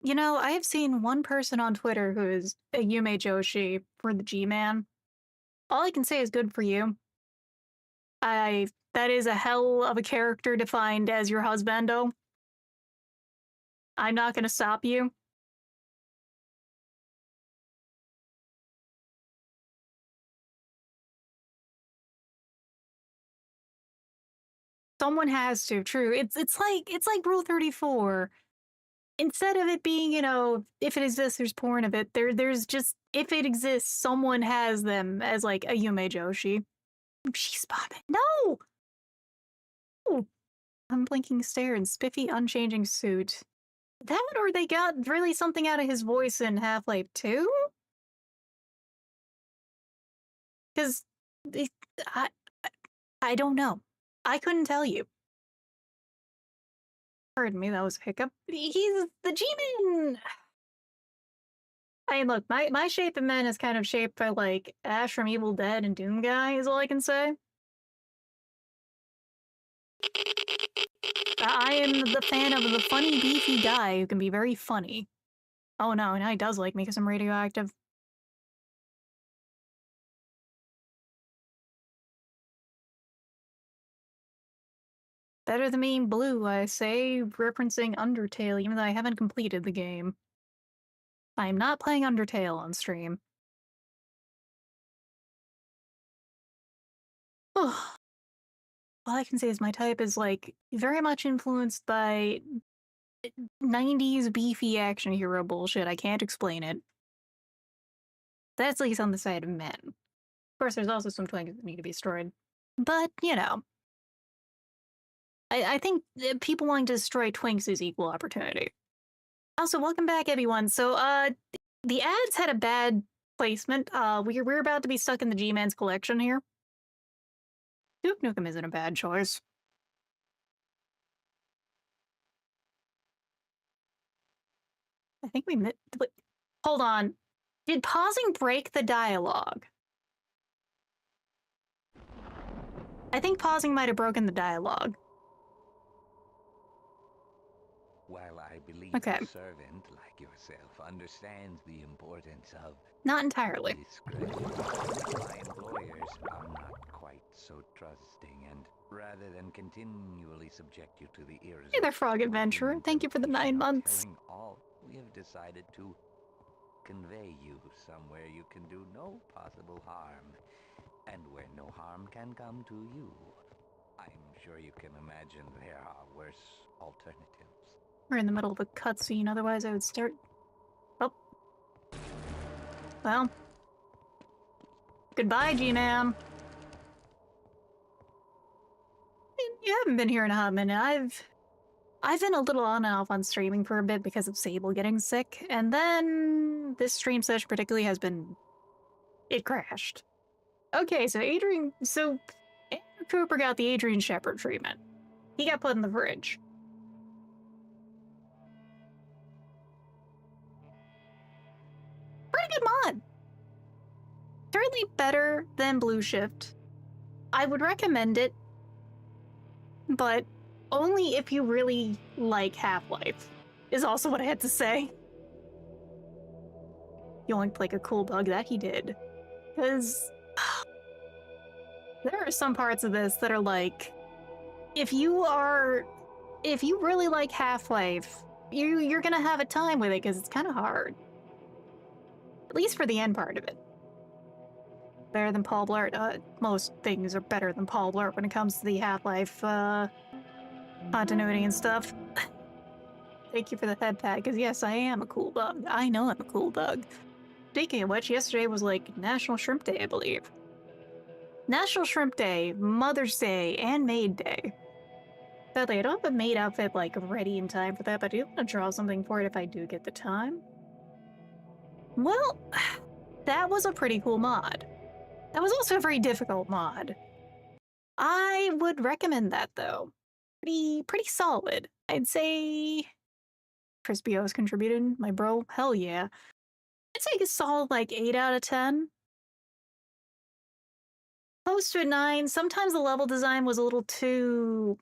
You know, I have seen one person on Twitter who is a Yume Joshi for the G-Man. All I can say is good for you. That is a hell of a character defined as your husbando. I'm not gonna stop you. Someone has to, true. It's like Rule 34. Instead of it being, you know, if it exists, there's porn of it. There's just, if it exists, someone has them as like a Yume Joshi. She's bobbing. No! Unblinking stare and spiffy, unchanging suit. That, or they got really something out of his voice in Half-Life 2? Because I, I don't know. I couldn't tell you. Pardon me, that was a hiccup. He's the G-Man. I mean, look, my shape of men is kind of shaped by, like, Ash from Evil Dead and Doom Guy, is all I can say. I am the fan of the funny, beefy guy who can be very funny. Oh no, now he does like me because I'm radioactive. Better than being blue, I say, referencing Undertale, even though I haven't completed the game. I am not playing Undertale on stream. All I can say is my type is, like, very much influenced by 90s beefy action hero bullshit. I can't explain it. That's at least on the side of men. Of course, there's also some twinks that need to be destroyed. But, you know, I think people wanting to destroy twinks is equal opportunity. Also, welcome back, everyone. So, the ads had a bad placement. We're about to be stuck in the G-Man's collection here. Duke Nukem isn't a bad choice. I think we hold on. Did pausing break the dialogue? I think pausing might have broken the dialogue. While I believe Okay. a servant like yourself understands the importance of Not entirely. discretion, my employers are not quite so trusting, and rather than continually subject you to the ears Hey there, of Frog Adventurer. human Thank you for the 9 temptation of months. telling all, we have decided to convey you somewhere you can do no possible harm, and where no harm can come to you. I'm sure you can imagine there are worse alternatives. We're in the middle of a cutscene, otherwise I would start... Oh. Well. Goodbye, G-Man. You haven't been here in a hot minute. I've been a little on and off on streaming for a bit because of Sable getting sick, and then this stream session particularly has been... It crashed. Okay, so Andrew Cooper got the Adrian Shepard treatment. He got put in the fridge. Pretty good mod. Certainly better than Blue Shift. I would recommend it, but only if you really like Half-Life, is also what I had to say. Yoink like a cool bug, that he did. Because there are some parts of this that are like, if you really like Half-Life, you're gonna have a time with it because it's kind of hard. At least for the end part of it. Better than Paul Blart. Most things are better than Paul Blart when it comes to the Half-Life continuity and stuff. Thank you for the head pat, because yes, I am a cool bug. I know I'm a cool bug. Speaking of which, yesterday was like National Shrimp Day, I believe. National Shrimp Day, Mother's Day, and Maid Day. Sadly, I don't have a maid outfit like ready in time for that, but I do want to draw something for it if I do get the time. Well, that was a pretty cool mod. That was also a very difficult mod. I would recommend that though. Pretty solid. I'd say Crispy O's contributed, my bro. Hell yeah. I'd say a solid like 8 out of 10. Close to a 9. Sometimes the level design was a little too...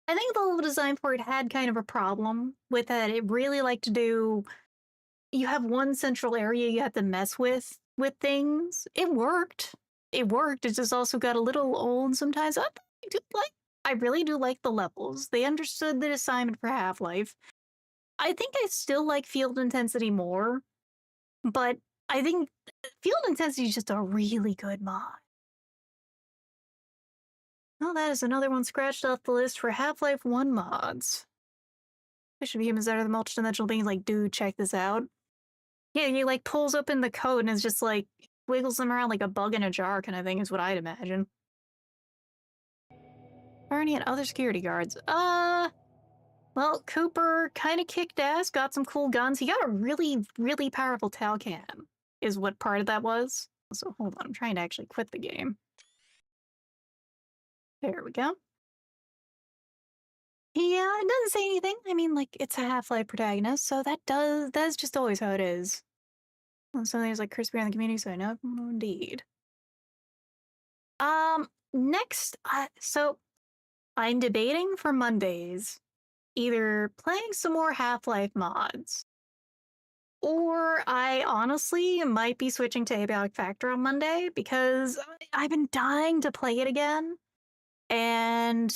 I think the level design for it had kind of a problem with that. It really liked to do... You have one central area you have to mess with things. It worked. It worked. It just also got a little old sometimes. I really do like the levels. They understood the assignment for Half-Life. I think I still like field intensity more, but I think field intensity is just a really good mod. Well, that is another one scratched off the list for Half-Life 1 mods. I should be humans out of the multidimensional beings like, dude, check this out. Yeah, he like pulls open the code and it's just like wiggles them around like a bug in a jar kind of thing is what I'd imagine. Barney and other security guards. Well, Cooper kind of kicked ass, got some cool guns. He got a really, really powerful Tal cannon, is what part of that was. So hold on, I'm trying to actually quit the game. There we go. Yeah, it doesn't say anything. I mean, like, it's a Half-Life protagonist, so that's just always how it is. And so there's like crispy in the community, so I know indeed. Next, so I'm debating for Mondays either playing some more Half-Life mods, or I honestly might be switching to Abiotic Factor on Monday because I've been dying to play it again. And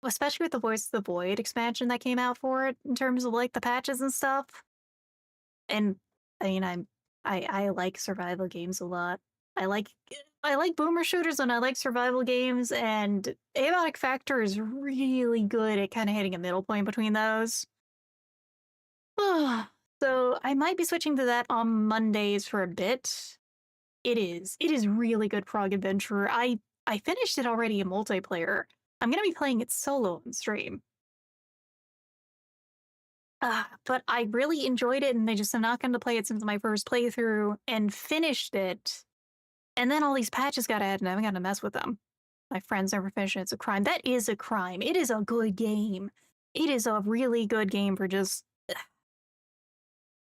especially with the Voice of the Void expansion that came out for it in terms of like the patches and stuff. And I mean, I like survival games a lot. I like I like boomer shooters and I like survival games, and Abiotic Factor is really good at kind of hitting a middle point between those. So I might be switching to that on Mondays for a bit. It is really good Frog Adventure. I finished it already in multiplayer. I'm gonna be playing it solo on stream. But I really enjoyed it, and I just am not going to play it since my first playthrough and finished it. And then all these patches got added, and I haven't got to mess with them. My friends never finished it. It's a crime. That is a crime. It is a good game. It is a really good game for just.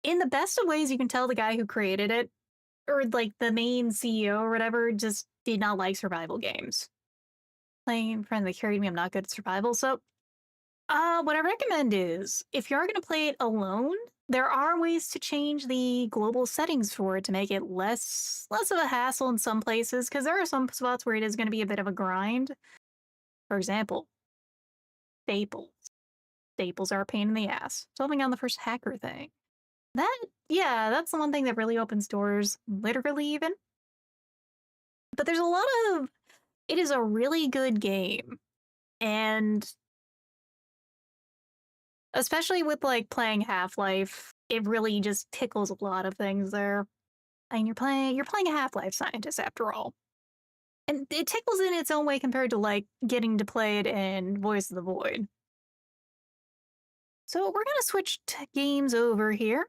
In the best of ways, you can tell the guy who created it, or like the main CEO or whatever, just did not like survival games. Playing friend that carried me, I'm not good at survival, so what I recommend is if you're going to play it alone, there are ways to change the global settings for it to make it less of a hassle in some places because there are some spots where it is going to be a bit of a grind. For example, staples. Staples are a pain in the ass. Solving on the first hacker thing. That yeah, that's the one thing that really opens doors, literally even. But there's a lot of it is a really good game. And especially with like playing Half-Life, it really just tickles a lot of things there. And you're playing a Half-Life scientist after all. And it tickles in its own way compared to like getting to play it in Voice of the Void. So we're gonna switch games over here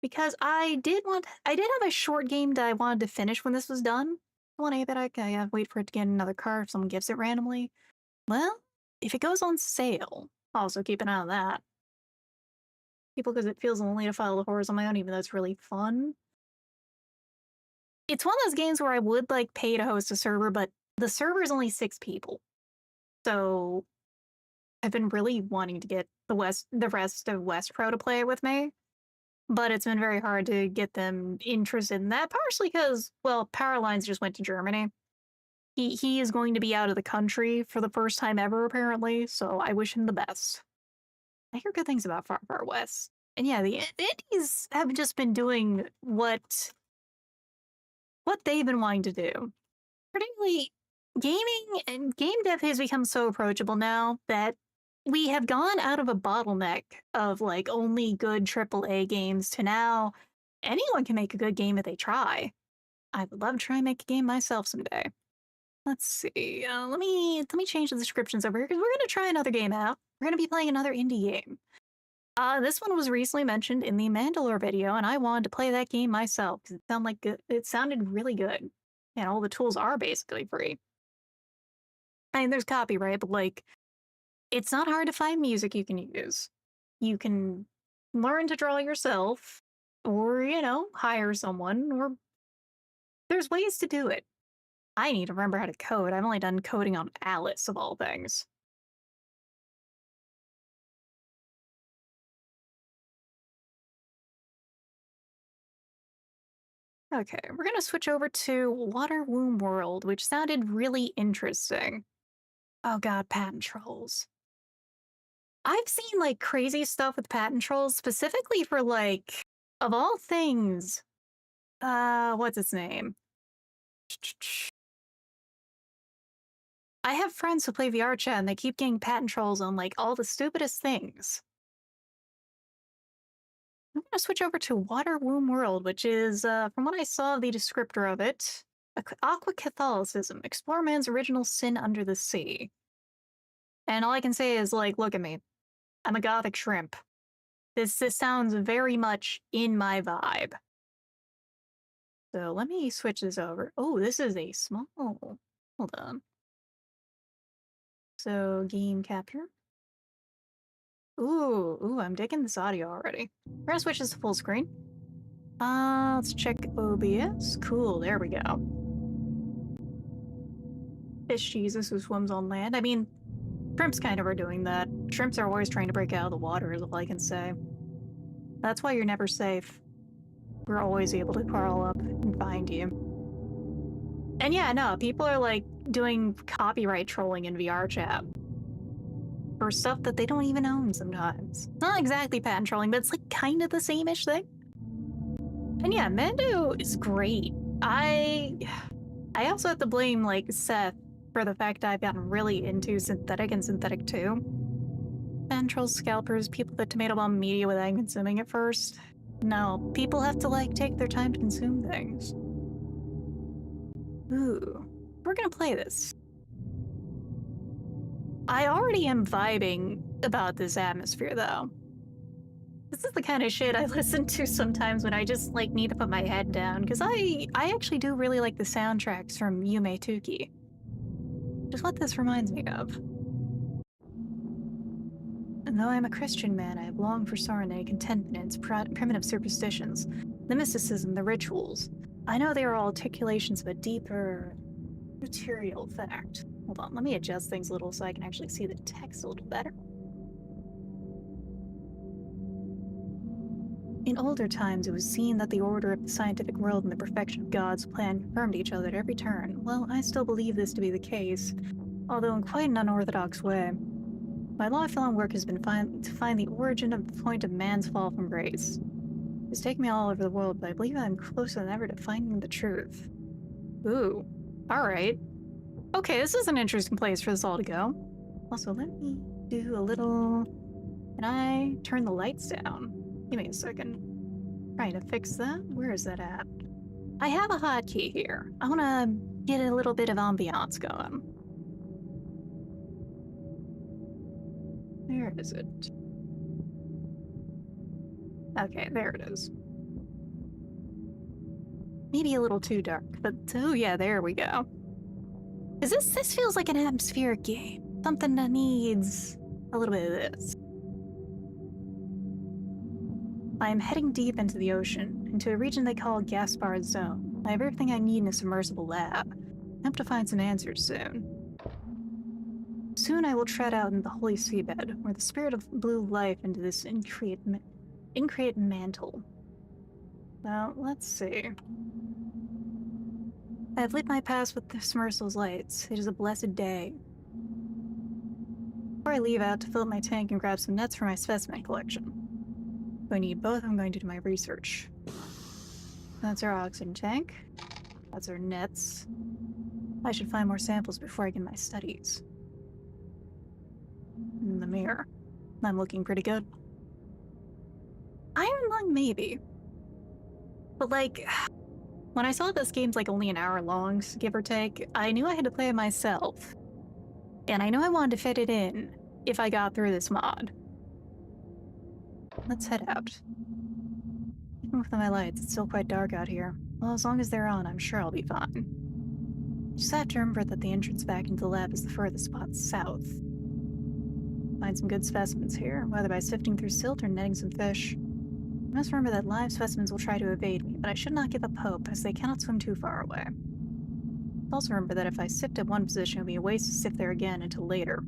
because I did have a short game that I wanted to finish when this was done. I want to bet I have wait for it to get another car if someone gives it randomly. Well, if it goes on sale, also keep an eye on that. People because it feels lonely to follow the horrors on my own, even though it's really fun. It's one of those games where I would like pay to host a server, but the server is only 6 people. So I've been really wanting to get the rest of West Pro to play it with me, but it's been very hard to get them interested in that. Partially because, well, Powerlines just went to Germany. He is going to be out of the country for the first time ever, apparently. So I wish him the best. I hear good things about Far Far West, and yeah, the indies have just been doing what they've been wanting to do. Particularly, gaming and game dev has become so approachable now that we have gone out of a bottleneck of like only good AAA games to now anyone can make a good game if they try. I would love to try and make a game myself someday. Let's see. Let me change the descriptions over here because we're gonna try another game out. We're gonna be playing another indie game. This one was recently mentioned in the Mandalore video, and I wanted to play that game myself because it sounded really good, and all the tools are basically free. I mean, there's copyright, but like, it's not hard to find music you can use. You can learn to draw yourself, or hire someone, or there's ways to do it. I need to remember how to code. I've only done coding on Alice of all things. Okay, we're gonna switch over to Water Womb World, which sounded really interesting. Oh god, patent trolls. I've seen like crazy stuff with patent trolls, specifically for like, of all things, what's its name? I have friends who play VR chat and they keep getting patent trolls on like all the stupidest things. I'm gonna switch over to Water Womb World, which is, from what I saw, the descriptor of it, Aqua Catholicism, explore man's original sin under the sea. And all I can say is, like, look at me. I'm a gothic shrimp. This sounds very much in my vibe. So let me switch this over. Oh, this is a small. Hold on. So game capture. Ooh, I'm digging this audio already. We're gonna switch this to full screen. Let's check OBS. Cool, there we go. Fish Jesus who swims on land. I mean, shrimps kind of are doing that. Shrimps are always trying to break out of the water, is all I can say. That's why you're never safe. We're always able to crawl up and find you. And yeah, no, people are like doing copyright trolling in VR chat for stuff that they don't even own sometimes. Not exactly patent trolling, but it's like kind of the same-ish thing. And yeah, Mando is great. I also have to blame like Seth for the fact I've gotten really into synthetic and synthetic 2. Patent trolls, scalpers, people that tomato bomb media without consuming it first. No, people have to like take their time to consume things. Ooh, we're gonna play this. I already am vibing about this atmosphere though. This is the kind of shit I listen to sometimes when I just like need to put my head down, because I actually do really like the soundtracks from Yume Tuki. Just what this reminds me of. And though I am a Christian man, I have longed for serenity, contentment, and its primitive superstitions, the mysticism, the rituals. I know they are all articulations of a deeper, material fact. Hold on, let me adjust things a little so I can actually see the text a little better. In older times, it was seen that the order of the scientific world and the perfection of God's plan confirmed each other at every turn. Well, I still believe this to be the case, although in quite an unorthodox way. My lifelong work has been to find the origin of the point of man's fall from grace. It's taken me all over the world, but I believe I'm closer than ever to finding the truth. Ooh, alright. Okay, this is an interesting place for this all to go. Also, let me do a little... Can I turn the lights down? Give me a second. Trying to fix that? Where is that at? I have a hotkey here. I want to get a little bit of ambiance going. Where is it? Okay, there it is. Maybe a little too dark, but oh yeah, there we go. This feels like an atmospheric game. Something that needs a little bit of this. I am heading deep into the ocean, into a region they call Gaspard's Zone. I have everything I need in a submersible lab. I hope to find some answers soon. Soon I will tread out into the holy seabed, where the spirit of blew life into this increate mantle. Well, let's see. I have lit my path with the submersible's lights. It is a blessed day. Before I leave out to fill up my tank and grab some nets for my specimen collection. If I need both, I'm going to do my research. That's our oxygen tank. That's our nets. I should find more samples before I get my studies. In the mirror. I'm looking pretty good. Iron Lung, maybe. But like, when I saw this game's like only an hour long, give or take, I knew I had to play it myself. And I knew I wanted to fit it in if I got through this mod. Let's head out. Even with my lights, it's still quite dark out here. Well, as long as they're on, I'm sure I'll be fine. Just have to remember that the entrance back into the lab is the furthest spot south. Find some good specimens here, whether by sifting through silt or netting some fish. I must remember that live specimens will try to evade me, but I should not give up hope, as they cannot swim too far away. Also remember that if I sift at one position, it will be a waste to sift there again until later.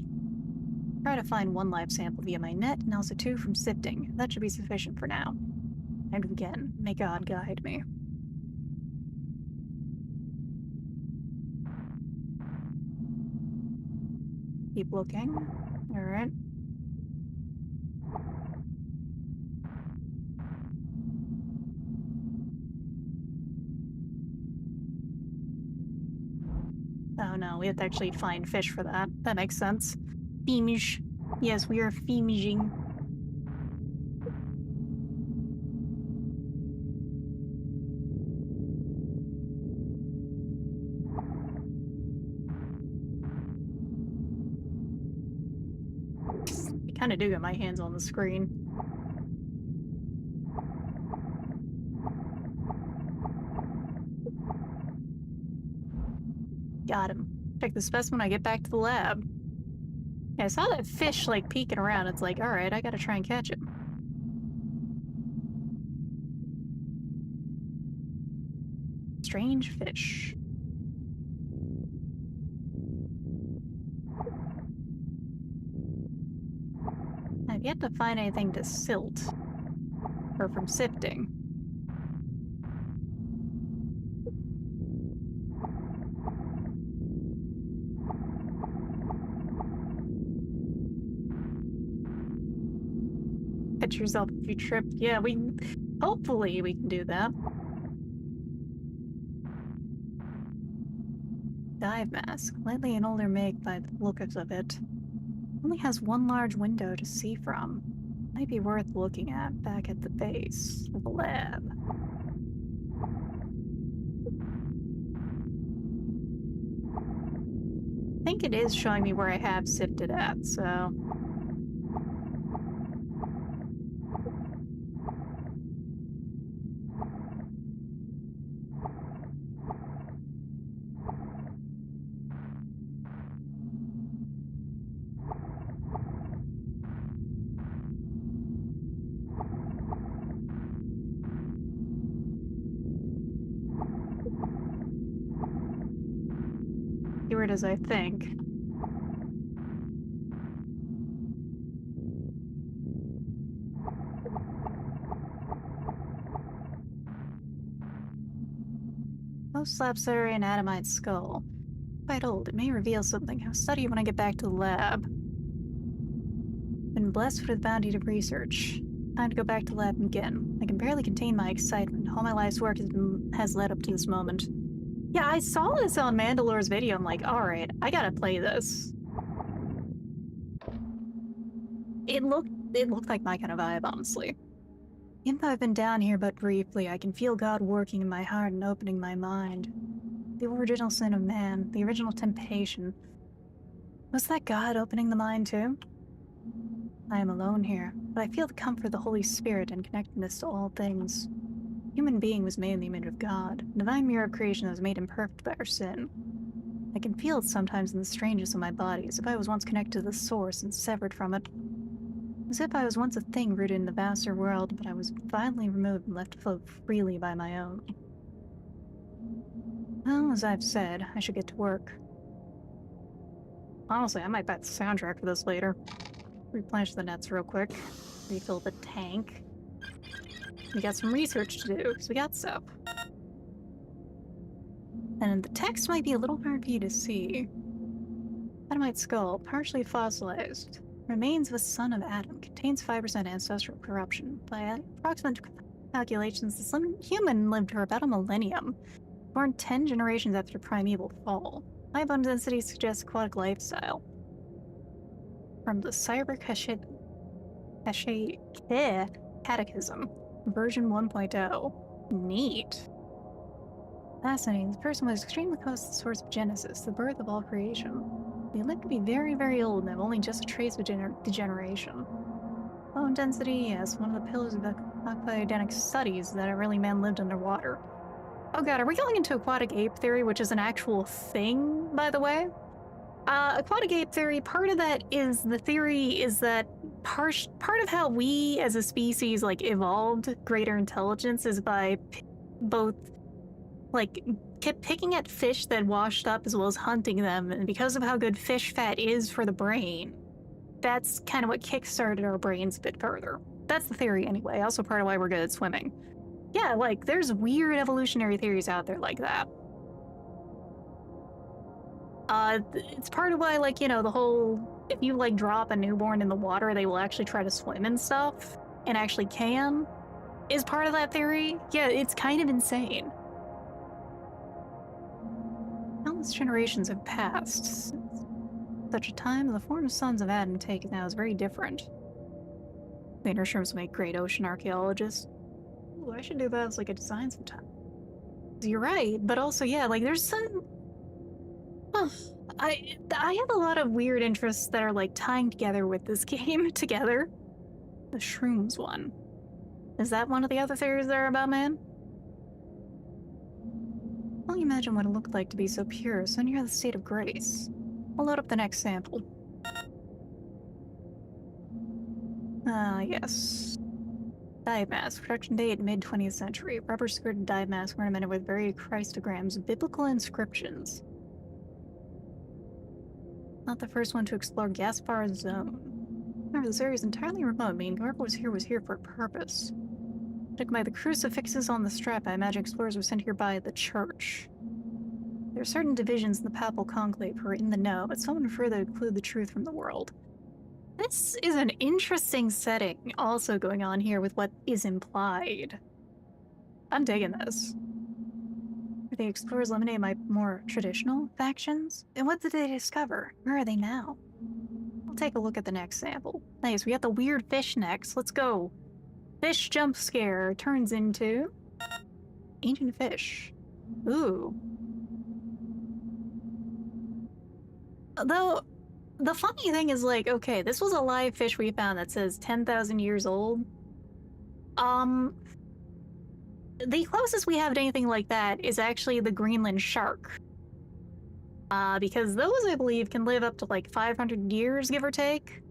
Try to find one live sample via my net, and also 2 from sifting. That should be sufficient for now. And again, may God guide me. Keep looking. Alright. Oh no, we have to actually find fish for that. That makes sense. Fimish. Yes, we are fimishing. I kinda do get my hands on the screen. Got him. Check the specimen when I get back to the lab. Yeah, I saw that fish, like, peeking around. It's like, alright, I gotta try and catch it. Strange fish. I've yet to find anything to silt. Or from sifting. Catch yourself if you trip. Yeah, hopefully we can do that. Dive mask. Slightly an older make by the looks of it. Only has one large window to see from. Might be worth looking at back at the base of the lab. I think it is showing me where I have sifted at, so... Keyword as I think. Most slabs are an atomite skull. Quite old, it may reveal something. I'll study it when I get back to the lab. Been blessed with the bounty to research. Time to go back to the lab again. I can barely contain my excitement. All my life's work has led up to this moment. Yeah, I saw this on Mandalore's video. I'm like, alright, I gotta play this. It looked like my kind of vibe, honestly. Even though I've been down here but briefly, I can feel God working in my heart and opening my mind. The original sin of man, the original temptation. Was that God opening the mind too? I am alone here, but I feel the comfort of the Holy Spirit and connectedness to all things. Human being was made in the image of God, a divine mirror of creation that was made imperfect by our sin. I can feel it sometimes in the strangeness of my body, as if I was once connected to the source and severed from it. As if I was once a thing rooted in the vaster world, but I was violently removed and left to float freely by my own. Well, as I've said, I should get to work. Honestly, I might buy the soundtrack for this later. Replenish the nets real quick. Refill the tank. We got some research to do, because we got stuff. And the text might be a little hard for you to see. Adamite skull, partially fossilized. Remains of a son of Adam. Contains 5% ancestral corruption. By approximate calculations, the human lived for about a millennium. Born 10 generations after primeval fall. High bone density suggests aquatic lifestyle. From the Cyber Catechism, version 1.0. Neat. Fascinating. This person was extremely close to the source of Genesis, the birth of all creation. They lived to be very, very old and have only just a trace of degeneration. Bone density, yes, one of the pillars of aquatic studies that early man lived underwater. Oh god, are we going into aquatic ape theory, which is an actual thing, by the way? Aquatic ape theory, part of that is, the theory is that part of how we as a species, like, evolved greater intelligence is by both, like, kept picking at fish that washed up as well as hunting them, and because of how good fish fat is for the brain, that's kind of what kickstarted our brains a bit further. That's the theory anyway, also part of why we're good at swimming. Yeah, like, there's weird evolutionary theories out there like that. It's part of why, like, you know, the whole, if you, like, drop a newborn in the water, they will actually try to swim and stuff, and actually can, is part of that theory. Yeah, it's kind of insane. Countless generations have passed since such a time. The form of sons of Adam take now is very different. The Inertiums make great ocean archaeologists. Ooh, I should do that as, like, a design sometime. You're right, but also, yeah, like, there's some... Huh. I have a lot of weird interests that are, like, tying together with this game together. The shrooms one. Is that one of the other theories there about man? Only imagine what it looked like to be so pure, so near the state of grace. I'll load up the next sample. Yes. Dive mask. Production date mid-20th century. Rubber skirted dive mask ornamented with various Christograms, biblical inscriptions. Not the first one to explore Gaspar's zone. Remember, this area is entirely remote, meaning whoever was here for a purpose. Judging by the crucifixes on the strap, I imagine explorers were sent here by the church. There are certain divisions in the papal conclave who are in the know, but some prefer to include the truth from the world. This is an interesting setting also going on here with what is implied. I'm digging this. The explorers eliminated my more traditional factions? And what did they discover? Where are they now? We'll take a look at the next sample. Nice, we got the weird fish next. Let's go. Fish jump scare turns into ancient fish. Ooh. Though, the funny thing is, like, okay, this was a live fish we found that says 10,000 years old. The closest we have to anything like that is actually the Greenland shark. Because those, I believe, can live up to like 500 years, give or take.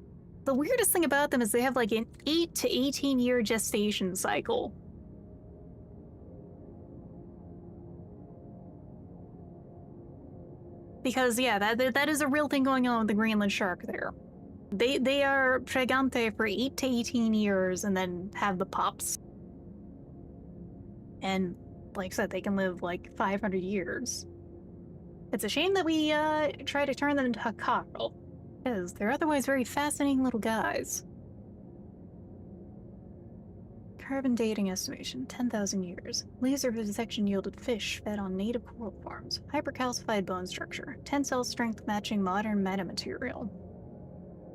The weirdest thing about them is they have like an 8 to 18 year gestation cycle. Because, yeah, that is a real thing going on with the Greenland shark there. They are pregante for 8 to 18 years and then have the pups. And, like I said, they can live like 500 years. It's a shame that we try to turn them into a cockle, because they're otherwise very fascinating little guys. Carbon dating estimation, 10,000 years. Laser detection yielded fish fed on native coral forms. Hypercalcified bone structure. Tensile strength matching modern metamaterial.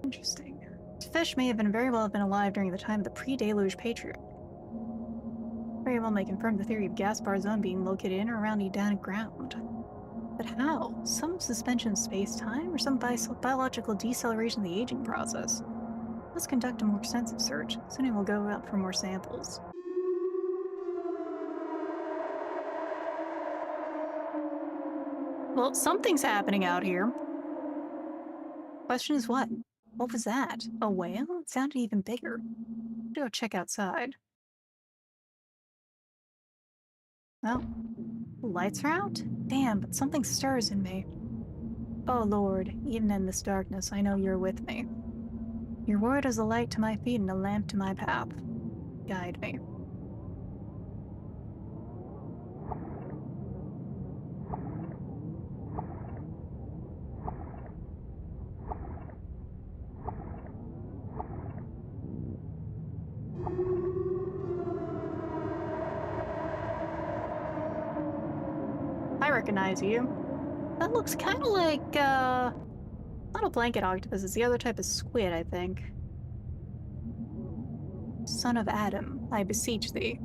Interesting. Fish may have very well been alive during the time of the pre-deluge patriarch. Very well may confirm the theory of Gaspar's zone being located in or around Edenic ground. But how? Some suspension of space-time or some biological deceleration of the aging process? Let's conduct a more extensive search. Soon we'll go out for more samples. Well, something's happening out here. Question is what? What was that? A whale? It sounded even bigger. Let's go check outside. Well, the lights are out? Damn, but something stirs in me. Oh Lord, even in this darkness, I know you're with me. Your word is a light to my feet and a lamp to my path. Guide me. I recognize you. That looks kind of like, not a blanket octopus, it's the other type of squid, I think. Son of Adam, I beseech thee.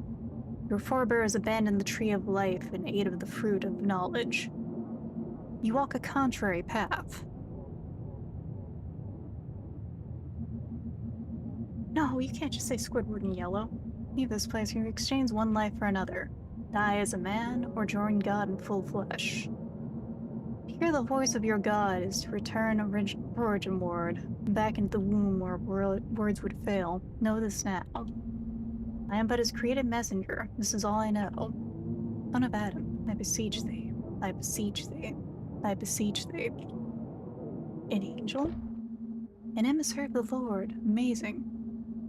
Your forebears abandoned the tree of life in aid of the fruit of knowledge. You walk a contrary path. No, you can't just say Squidward in yellow. Leave this place, you exchange one life for another. Die as a man, or join God in full flesh. Hear the voice of your God is to return origin ward, back into the womb where words would fail. Know this now. I am but his created messenger. This is all I know. Son of Adam, I beseech thee. I beseech thee. I beseech thee. An angel? An emissary of the Lord. Amazing.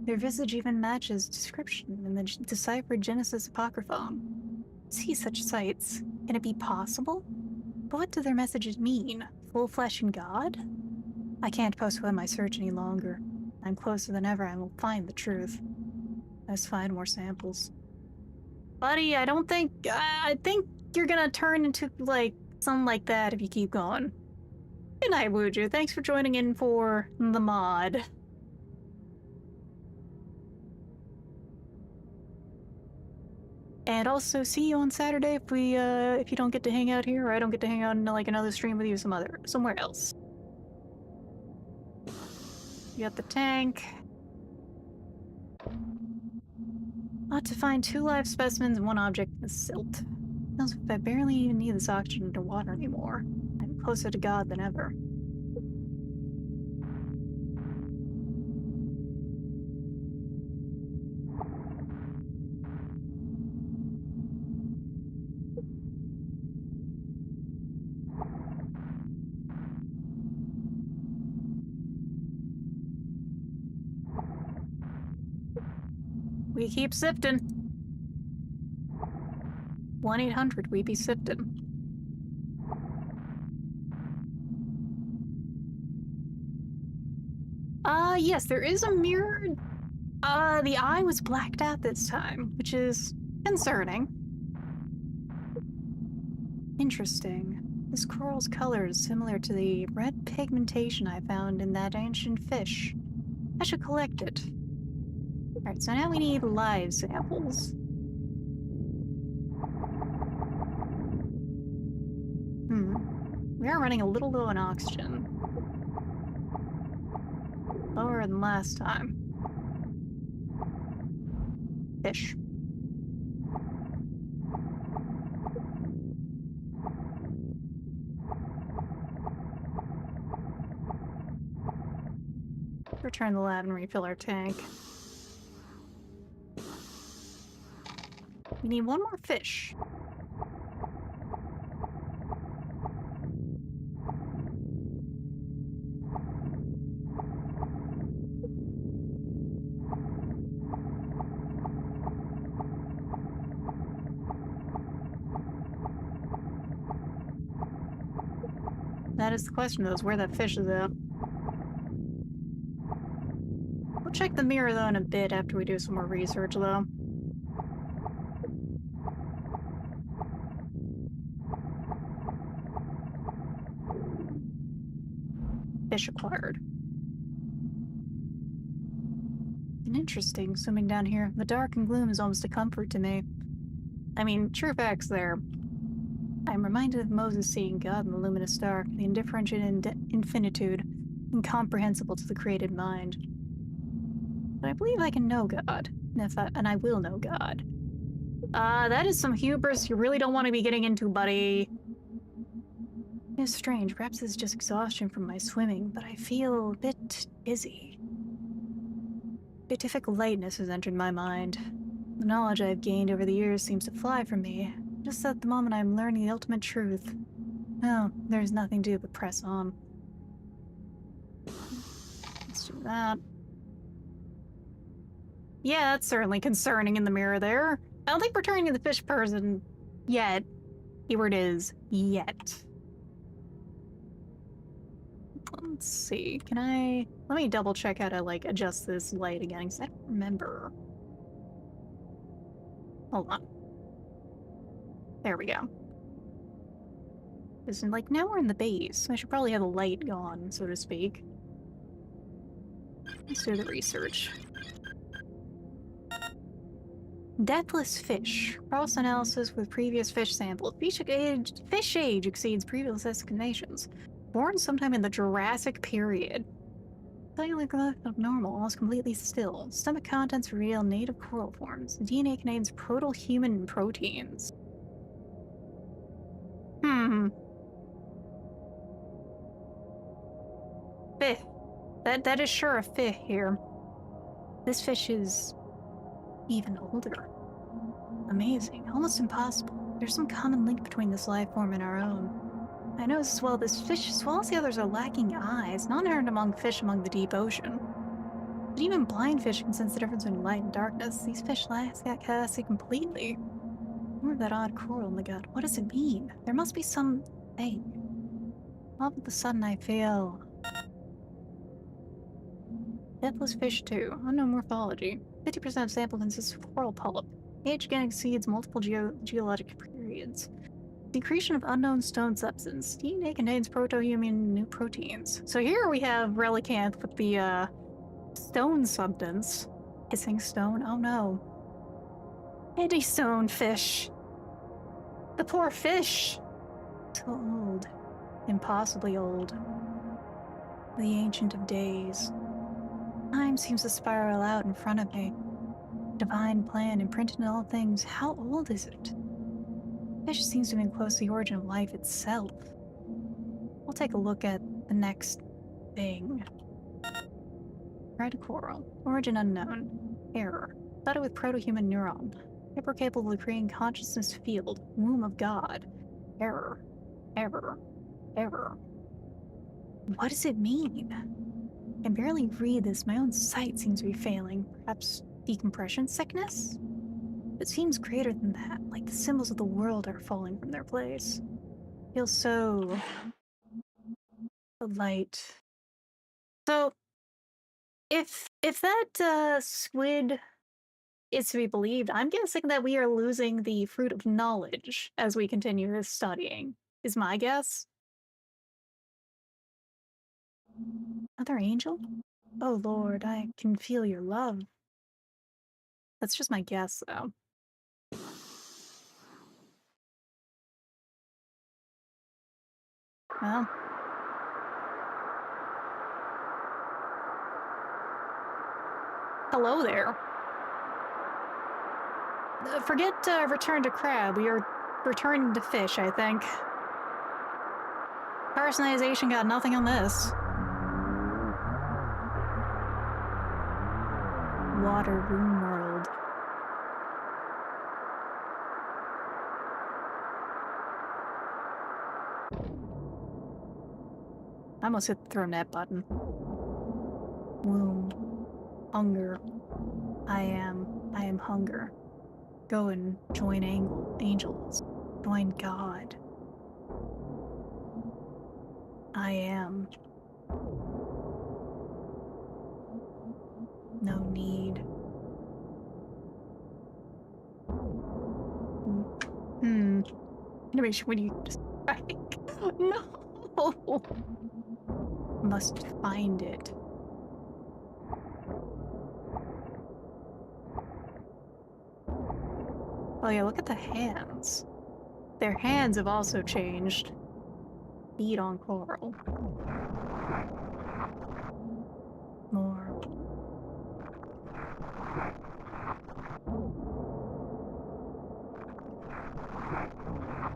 Their visage even matches description in the deciphered Genesis Apocryphon. See such sights. Can it be possible? But what do their messages mean? Full flesh and God? I can't postpone my search any longer. I'm closer than ever. I will find the truth. Let's find more samples. Buddy, I think you're gonna turn into, like, something like that if you keep going. Good night, Wuju. Thanks for joining in for the mod. And also, see you on Saturday if you don't get to hang out here, or I don't get to hang out in, like, another stream with you somewhere else. You got the tank. Ought to find 2 live specimens and 1 object in the silt. Sounds like I barely even need this oxygen underwater anymore. I'm closer to God than ever. we keep sifting. 1-800, we be sifting. Yes, there is a mirror. The eye was blacked out this time, which is concerning. Interesting. This coral's color is similar to the red pigmentation I found in that ancient fish. I should collect it. Alright, so now we need live samples. We are running a little low on oxygen. Lower than last time. Fish. Return the lab and refill our tank. We need one more fish. That is the question, though, is where that fish is at. We'll check the mirror, though, in a bit after we do some more research, though. Fish acquired. And interesting, swimming down here. The dark and gloom is almost a comfort to me. I mean, true facts there. I'm reminded of Moses seeing God in the luminous dark, the indifferentiated infinitude, incomprehensible to the created mind. But I believe I can know God, and I will know God. That is some hubris you really don't want to be getting into, buddy. It's strange, perhaps it's just exhaustion from my swimming, but I feel a bit dizzy. Beatific lightness has entered my mind. The knowledge I have gained over the years seems to fly from me. Just at the moment I am learning the ultimate truth. Oh, there's nothing to do but press on. Let's do that. Yeah, that's certainly concerning in the mirror there. I don't think we're turning to the fish person yet. Keyword is yet. Let's see, let me double check how to, like, adjust this light again, because I don't remember. Hold on. There we go. Because, like, now we're in the base. I should probably have the light gone, so to speak. Let's do the research. Deathless fish. Cross analysis with previous fish sample. Fish age exceeds previous estimations. Born sometime in the Jurassic period. Cellular growth abnormal, almost completely still. Stomach contents reveal native coral forms. DNA contains proto-human proteins. Fish. That is sure a fish here. This fish is even older. Amazing. Almost impossible. There's some common link between this life form and our own. I notice as well this fish, as well as the others, are lacking eyes, not inherent among fish among the deep ocean. But even blind fish can sense the difference between light and darkness. These fish lack that capacity completely. More of that odd coral in the gut. What does it mean? There must be some thing. All of a sudden I feel... Deathless fish 2. Unknown morphology. 50% of sample consists of coral polyp. Age again exceeds multiple geologic periods. Secretion of unknown stone substance. DNA contains proto-human new proteins. So here we have Relicanth with the stone substance. Hissing stone? Oh no. Eddystone fish. The poor fish. So old. Impossibly old. The ancient of days. Time seems to spiral out in front of me. Divine plan imprinted in all things. How old is it? Fish seems to have been close to the origin of life itself. We'll take a look at the next thing. Red coral. Origin unknown. Error. Studied with proto-human neuron. Hyper capable of creating consciousness field. Womb of God. Error. Error. Error. What does it mean? I can barely read this. My own sight seems to be failing. Perhaps decompression sickness? It seems greater than that, like the symbols of the world are falling from their place. Feels so light. So, if that squid is to be believed, I'm guessing that we are losing the fruit of knowledge as we continue this studying. Is my guess? Other angel? Oh Lord, I can feel your love. That's just my guess, though. Well, hello there. Forget return to crab. We are returning to fish, I think. Personalization got nothing on this. Water Room World. I almost hit the throw net button. Womb. Hunger. I am hunger. Go and join angels. Join God. I am. No need. Maybe when you strike. No! Must find it. Oh yeah, look at the hands. Their hands have also changed. Feed on coral. More.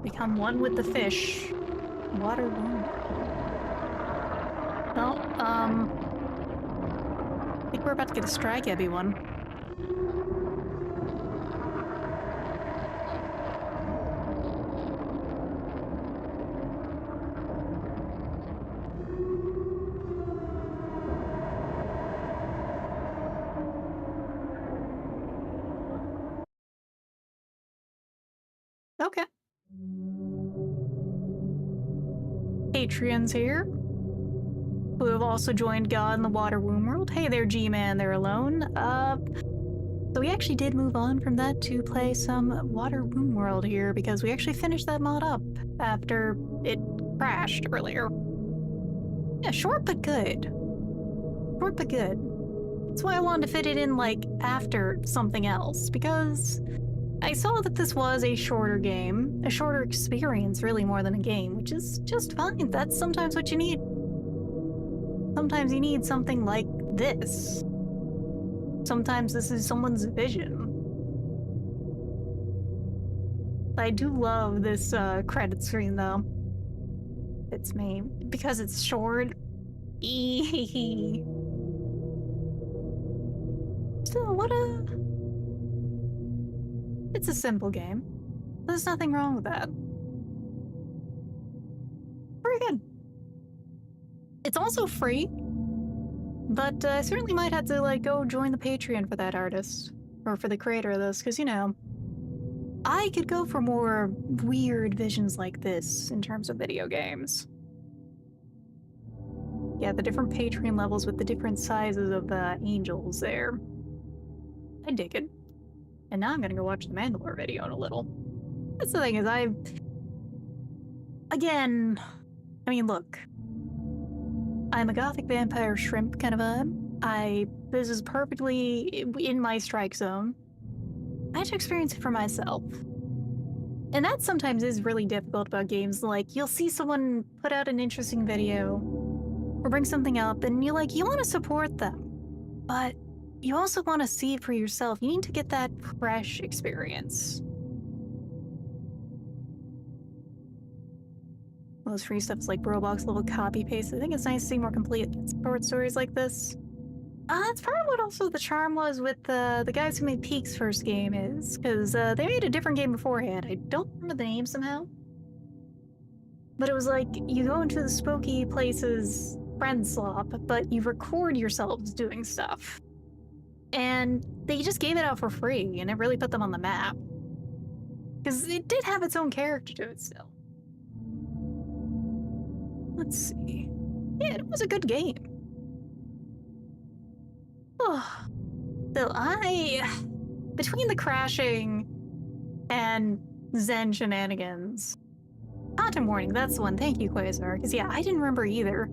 Become one with the fish. Water womb. Well, I think we're about to get a strike, everyone. Okay. Patreons here, who have also joined God in the Water Womb World. Hey there, G-Man, they're alone. So we actually did move on from that to play some Water Womb World here, because we actually finished that mod up after it crashed earlier. Yeah, short but good. Short but good. That's why I wanted to fit it in, like, after something else, because I saw that this was a shorter game, a shorter experience, really, more than a game, which is just fine. That's sometimes what you need. Sometimes you need something like this. Sometimes this is someone's vision. I do love this credit screen, though. It's me. Because it's short. Eee. Still, what a... It's a simple game. There's nothing wrong with that. Very good. It's also free, but I certainly might have to, like, go join the Patreon for that artist. Or for the creator of this, because, you know, I could go for more weird visions like this in terms of video games. Yeah, the different Patreon levels with the different sizes of angels there. I dig it. And now I'm gonna go watch the Mandalore video in a little. That's the thing, is again, I mean, look. I'm a gothic vampire shrimp kind of this is perfectly in my strike zone. I had to experience it for myself. And that sometimes is really difficult about games. Like, you'll see someone put out an interesting video or bring something up, and you want to support them. But you also want to see it for yourself. You need to get that fresh experience. Those free stuff is like Roblox level copy paste. I think it's nice to see more complete short stories like this. That's part of what also the charm was with the guys who made Peak's first game is, because they made a different game beforehand. I don't remember the name somehow. But it was like, you go into the spooky places, friend slop, but you record yourselves doing stuff. and they just gave it out for free, and it really put them on the map. Because it did have its own character to it still. Let's see. Yeah, it was a good game. Oh. So between the crashing and Zen shenanigans. Content warning, that's the one. Thank you, Quasar. Because yeah, I didn't remember either.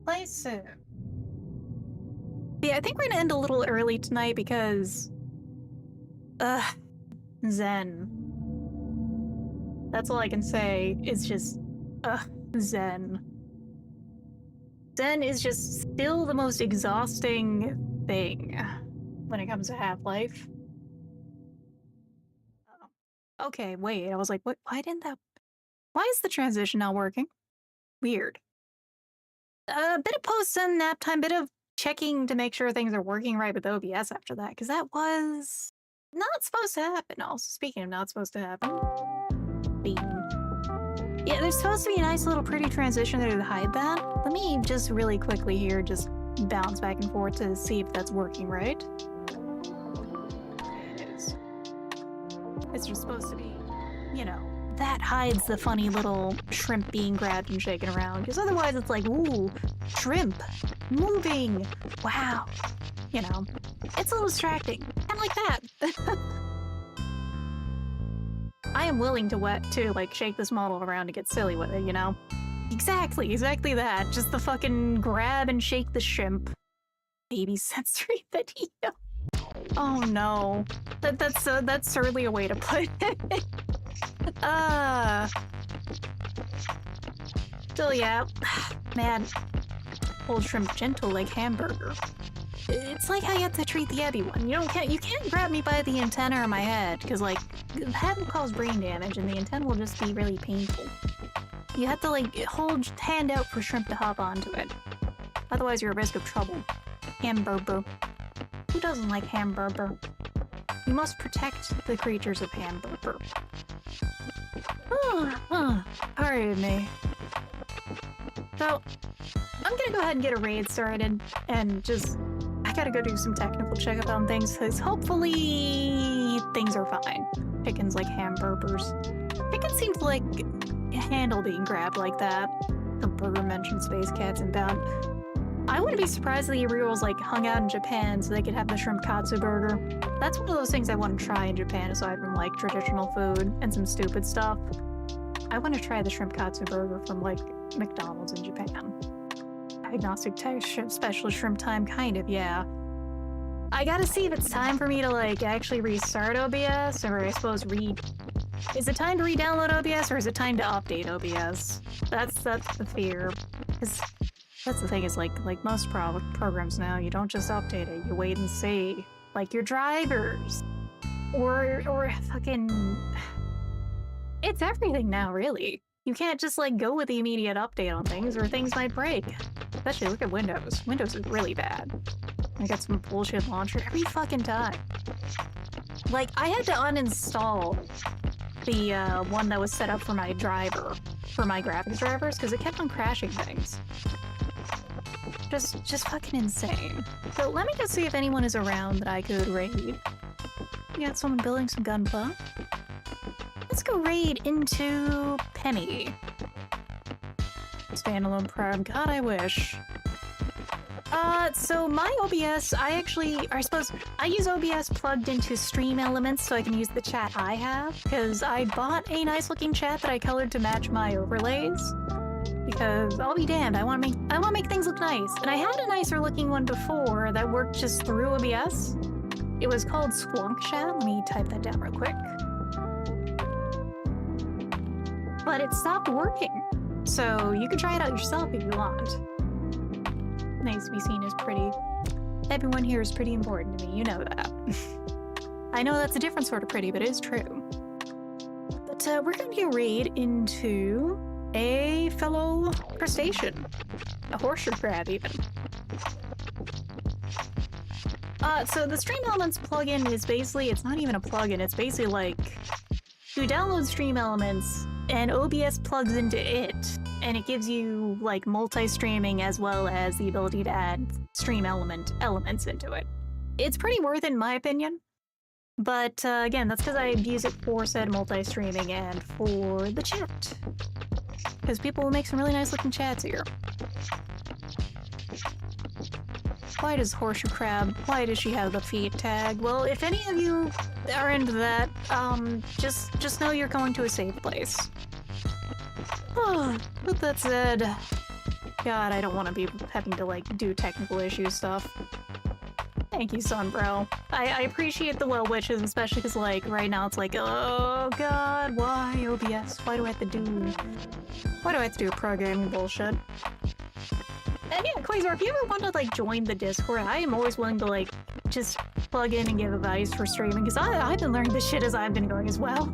Play soon. Yeah, I think we're gonna end a little early tonight because Zen. That's all I can say. It's just Zen. Zen is just still the most exhausting thing when it comes to Half-Life. Okay, wait, I was like, what? Why is the transition not working? Weird. A bit of post-Zen nap time, bit of checking to make sure things are working right with OBS after that, because that was not supposed to happen. Also, speaking of not supposed to happen, Bean. Yeah, there's supposed to be a nice little pretty transition there to hide that. Let me just really quickly here just bounce back and forth to see if that's working right. It is. It's just supposed to be, you know, that hides the funny little shrimp being grabbed and shaken around, because otherwise it's like, ooh, shrimp, moving, wow. You know, it's a little distracting, kind of like that. I am willing to like shake this model around to get silly with it, you know? Exactly that. Just the fucking grab and shake the shrimp. Baby sensory video. Oh no. That's certainly a way to put it. Still, yeah. Man. Hold shrimp gentle like hamburger. It's like how you have to treat the Abby one. You can't grab me by the antenna or my head, because like the head will cause brain damage and the antenna will just be really painful. You have to like hold hand out for shrimp to hop onto it. Otherwise you're at risk of trouble. Hamburger. Who doesn't like hamburger? You must protect the creatures of hamburger. Pardon me. So, I'm gonna go ahead and get a raid started, and I gotta go do some technical checkup on things, because hopefully things are fine. Chickens like hamburgers. Chicken seems to like handle being grabbed like that. The burger mentioned space cats inbound. I wouldn't be surprised if the Ariels like hung out in Japan so they could have the shrimp katsu burger. That's one of those things I want to try in Japan aside from like traditional food and some stupid stuff. I want to try the shrimp katsu burger from like McDonald's in Japan. Diagnostic specialist shrimp time, kind of, yeah. I gotta see if it's time for me to like actually restart OBS, or I suppose is it time to re-download OBS, or is it time to update OBS? That's the fear. Because that's the thing, is like most programs now, you don't just update it, you wait and see. Like your drivers. Or fucking... It's everything now, really. You can't just like go with the immediate update on things, or things might break. Especially look at Windows. Windows is really bad. I got some bullshit launcher every fucking time. Like, I had to uninstall the one that was set up for my driver, for my graphics drivers, because it kept on crashing things. Just fucking insane. So let me just see if anyone is around that I could raid. We got someone building some gunpla. Let's go raid into Penny. Standalone prem. God, I wish. So my OBS, I use OBS plugged into Stream Elements so I can use the chat I have, because I bought a nice looking chat that I colored to match my overlays. Because I'll be damned, I want to make things look nice. And I had a nicer looking one before that worked just through OBS. It was called Squonk Chat. Let me type that down real quick. But it stopped working. So you can try it out yourself if you want. Nice to be seen as pretty. Everyone here is pretty important to me, you know that. I know that's a different sort of pretty, but it is true. But we're going to get raid into a fellow crustacean. A horseshoe crab, even. So the Stream Elements plugin is basically, it's not even a plugin, it's basically like, you download Stream Elements, and OBS plugs into it, and it gives you like multi-streaming as well as the ability to add stream elements into it. It's pretty worth it in my opinion. But again, that's because I use it for said multi-streaming and for the chat. Because people will make some really nice looking chats here. Why does Horseshoe Crab, why does she have the feet tag? Well, if any of you are into that, just know you're going to a safe place. With that said, God, I don't want to be having to, like, do technical issue stuff. Thank you, Sunbro. I appreciate the well wishes, especially because, like, right now it's like, oh god, why OBS? Why do I have to do programming bullshit? And yeah, Quasar, if you ever want to, like, join the Discord, I am always willing to, like, just plug in and give advice for streaming, because I've been learning this shit as I've been going as well.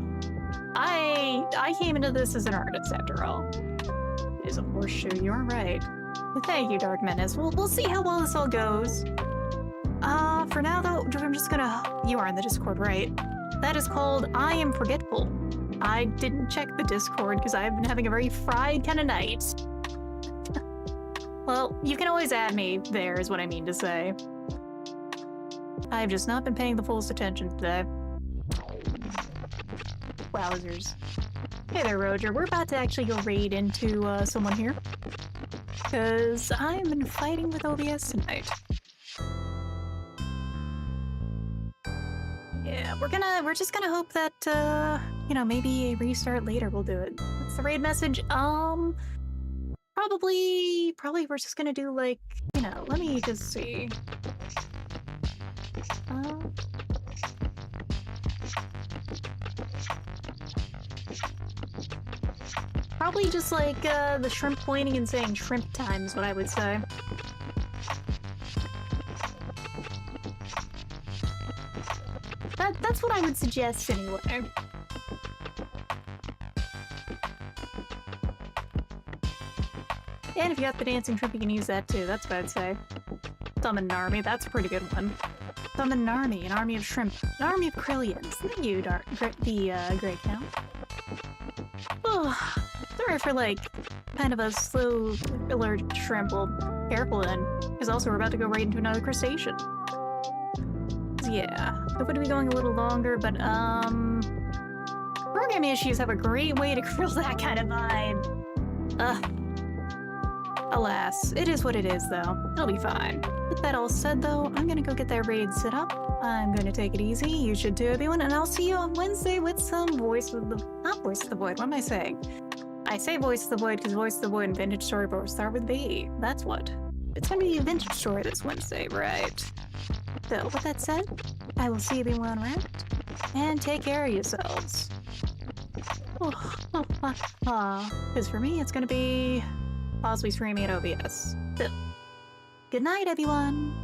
I came into this as an artist, after all. It is a horseshoe, you're right. But thank you, Dark Menace. We'll see how well this all goes. For now, though, I'm just gonna... You are in the Discord, right? That is called I Am Forgetful. I didn't check the Discord, because I've been having a very fried kind of night. Well, you can always add me there, is what I mean to say. I've just not been paying the fullest attention today. Wowzers. Hey there, Roger. We're about to actually go raid into someone here. Because I've been fighting with OBS tonight. Yeah, we're just gonna hope that, you know, maybe a restart later will do it. What's the raid message? Probably we're just gonna do, like, you know, let me just see. Probably just, like, the shrimp pointing and saying shrimp time is what I would say. That's what I would suggest anyway. And if you got the dancing shrimp, you can use that too. That's what I'd say. Summon an army, that's a pretty good one. Summon an army of shrimp, an army of krillians. Thank you, the Grey Count. Oh, sorry for, like, kind of a slow alert shrimp. Well, careful then, because also we're about to go right into another crustacean. Yeah, it would be going a little longer, but, programming issues have a great way to grill that kind of vibe. Alas, it is what it is, though. It'll be fine. With that all said, though, I'm gonna go get that raid set up. I'm gonna take it easy. You should too, everyone, and I'll see you on Wednesday with some not Voice of the Void, what am I saying? I say Voice of the Void because Voice of the Void and Vintage Story both start with V. That's what. It's gonna be a Vintage Story this Wednesday, right? So, with that said, I will see everyone around, and take care of yourselves. Because for me, it's gonna be possibly streaming at OBS. So, good night, everyone!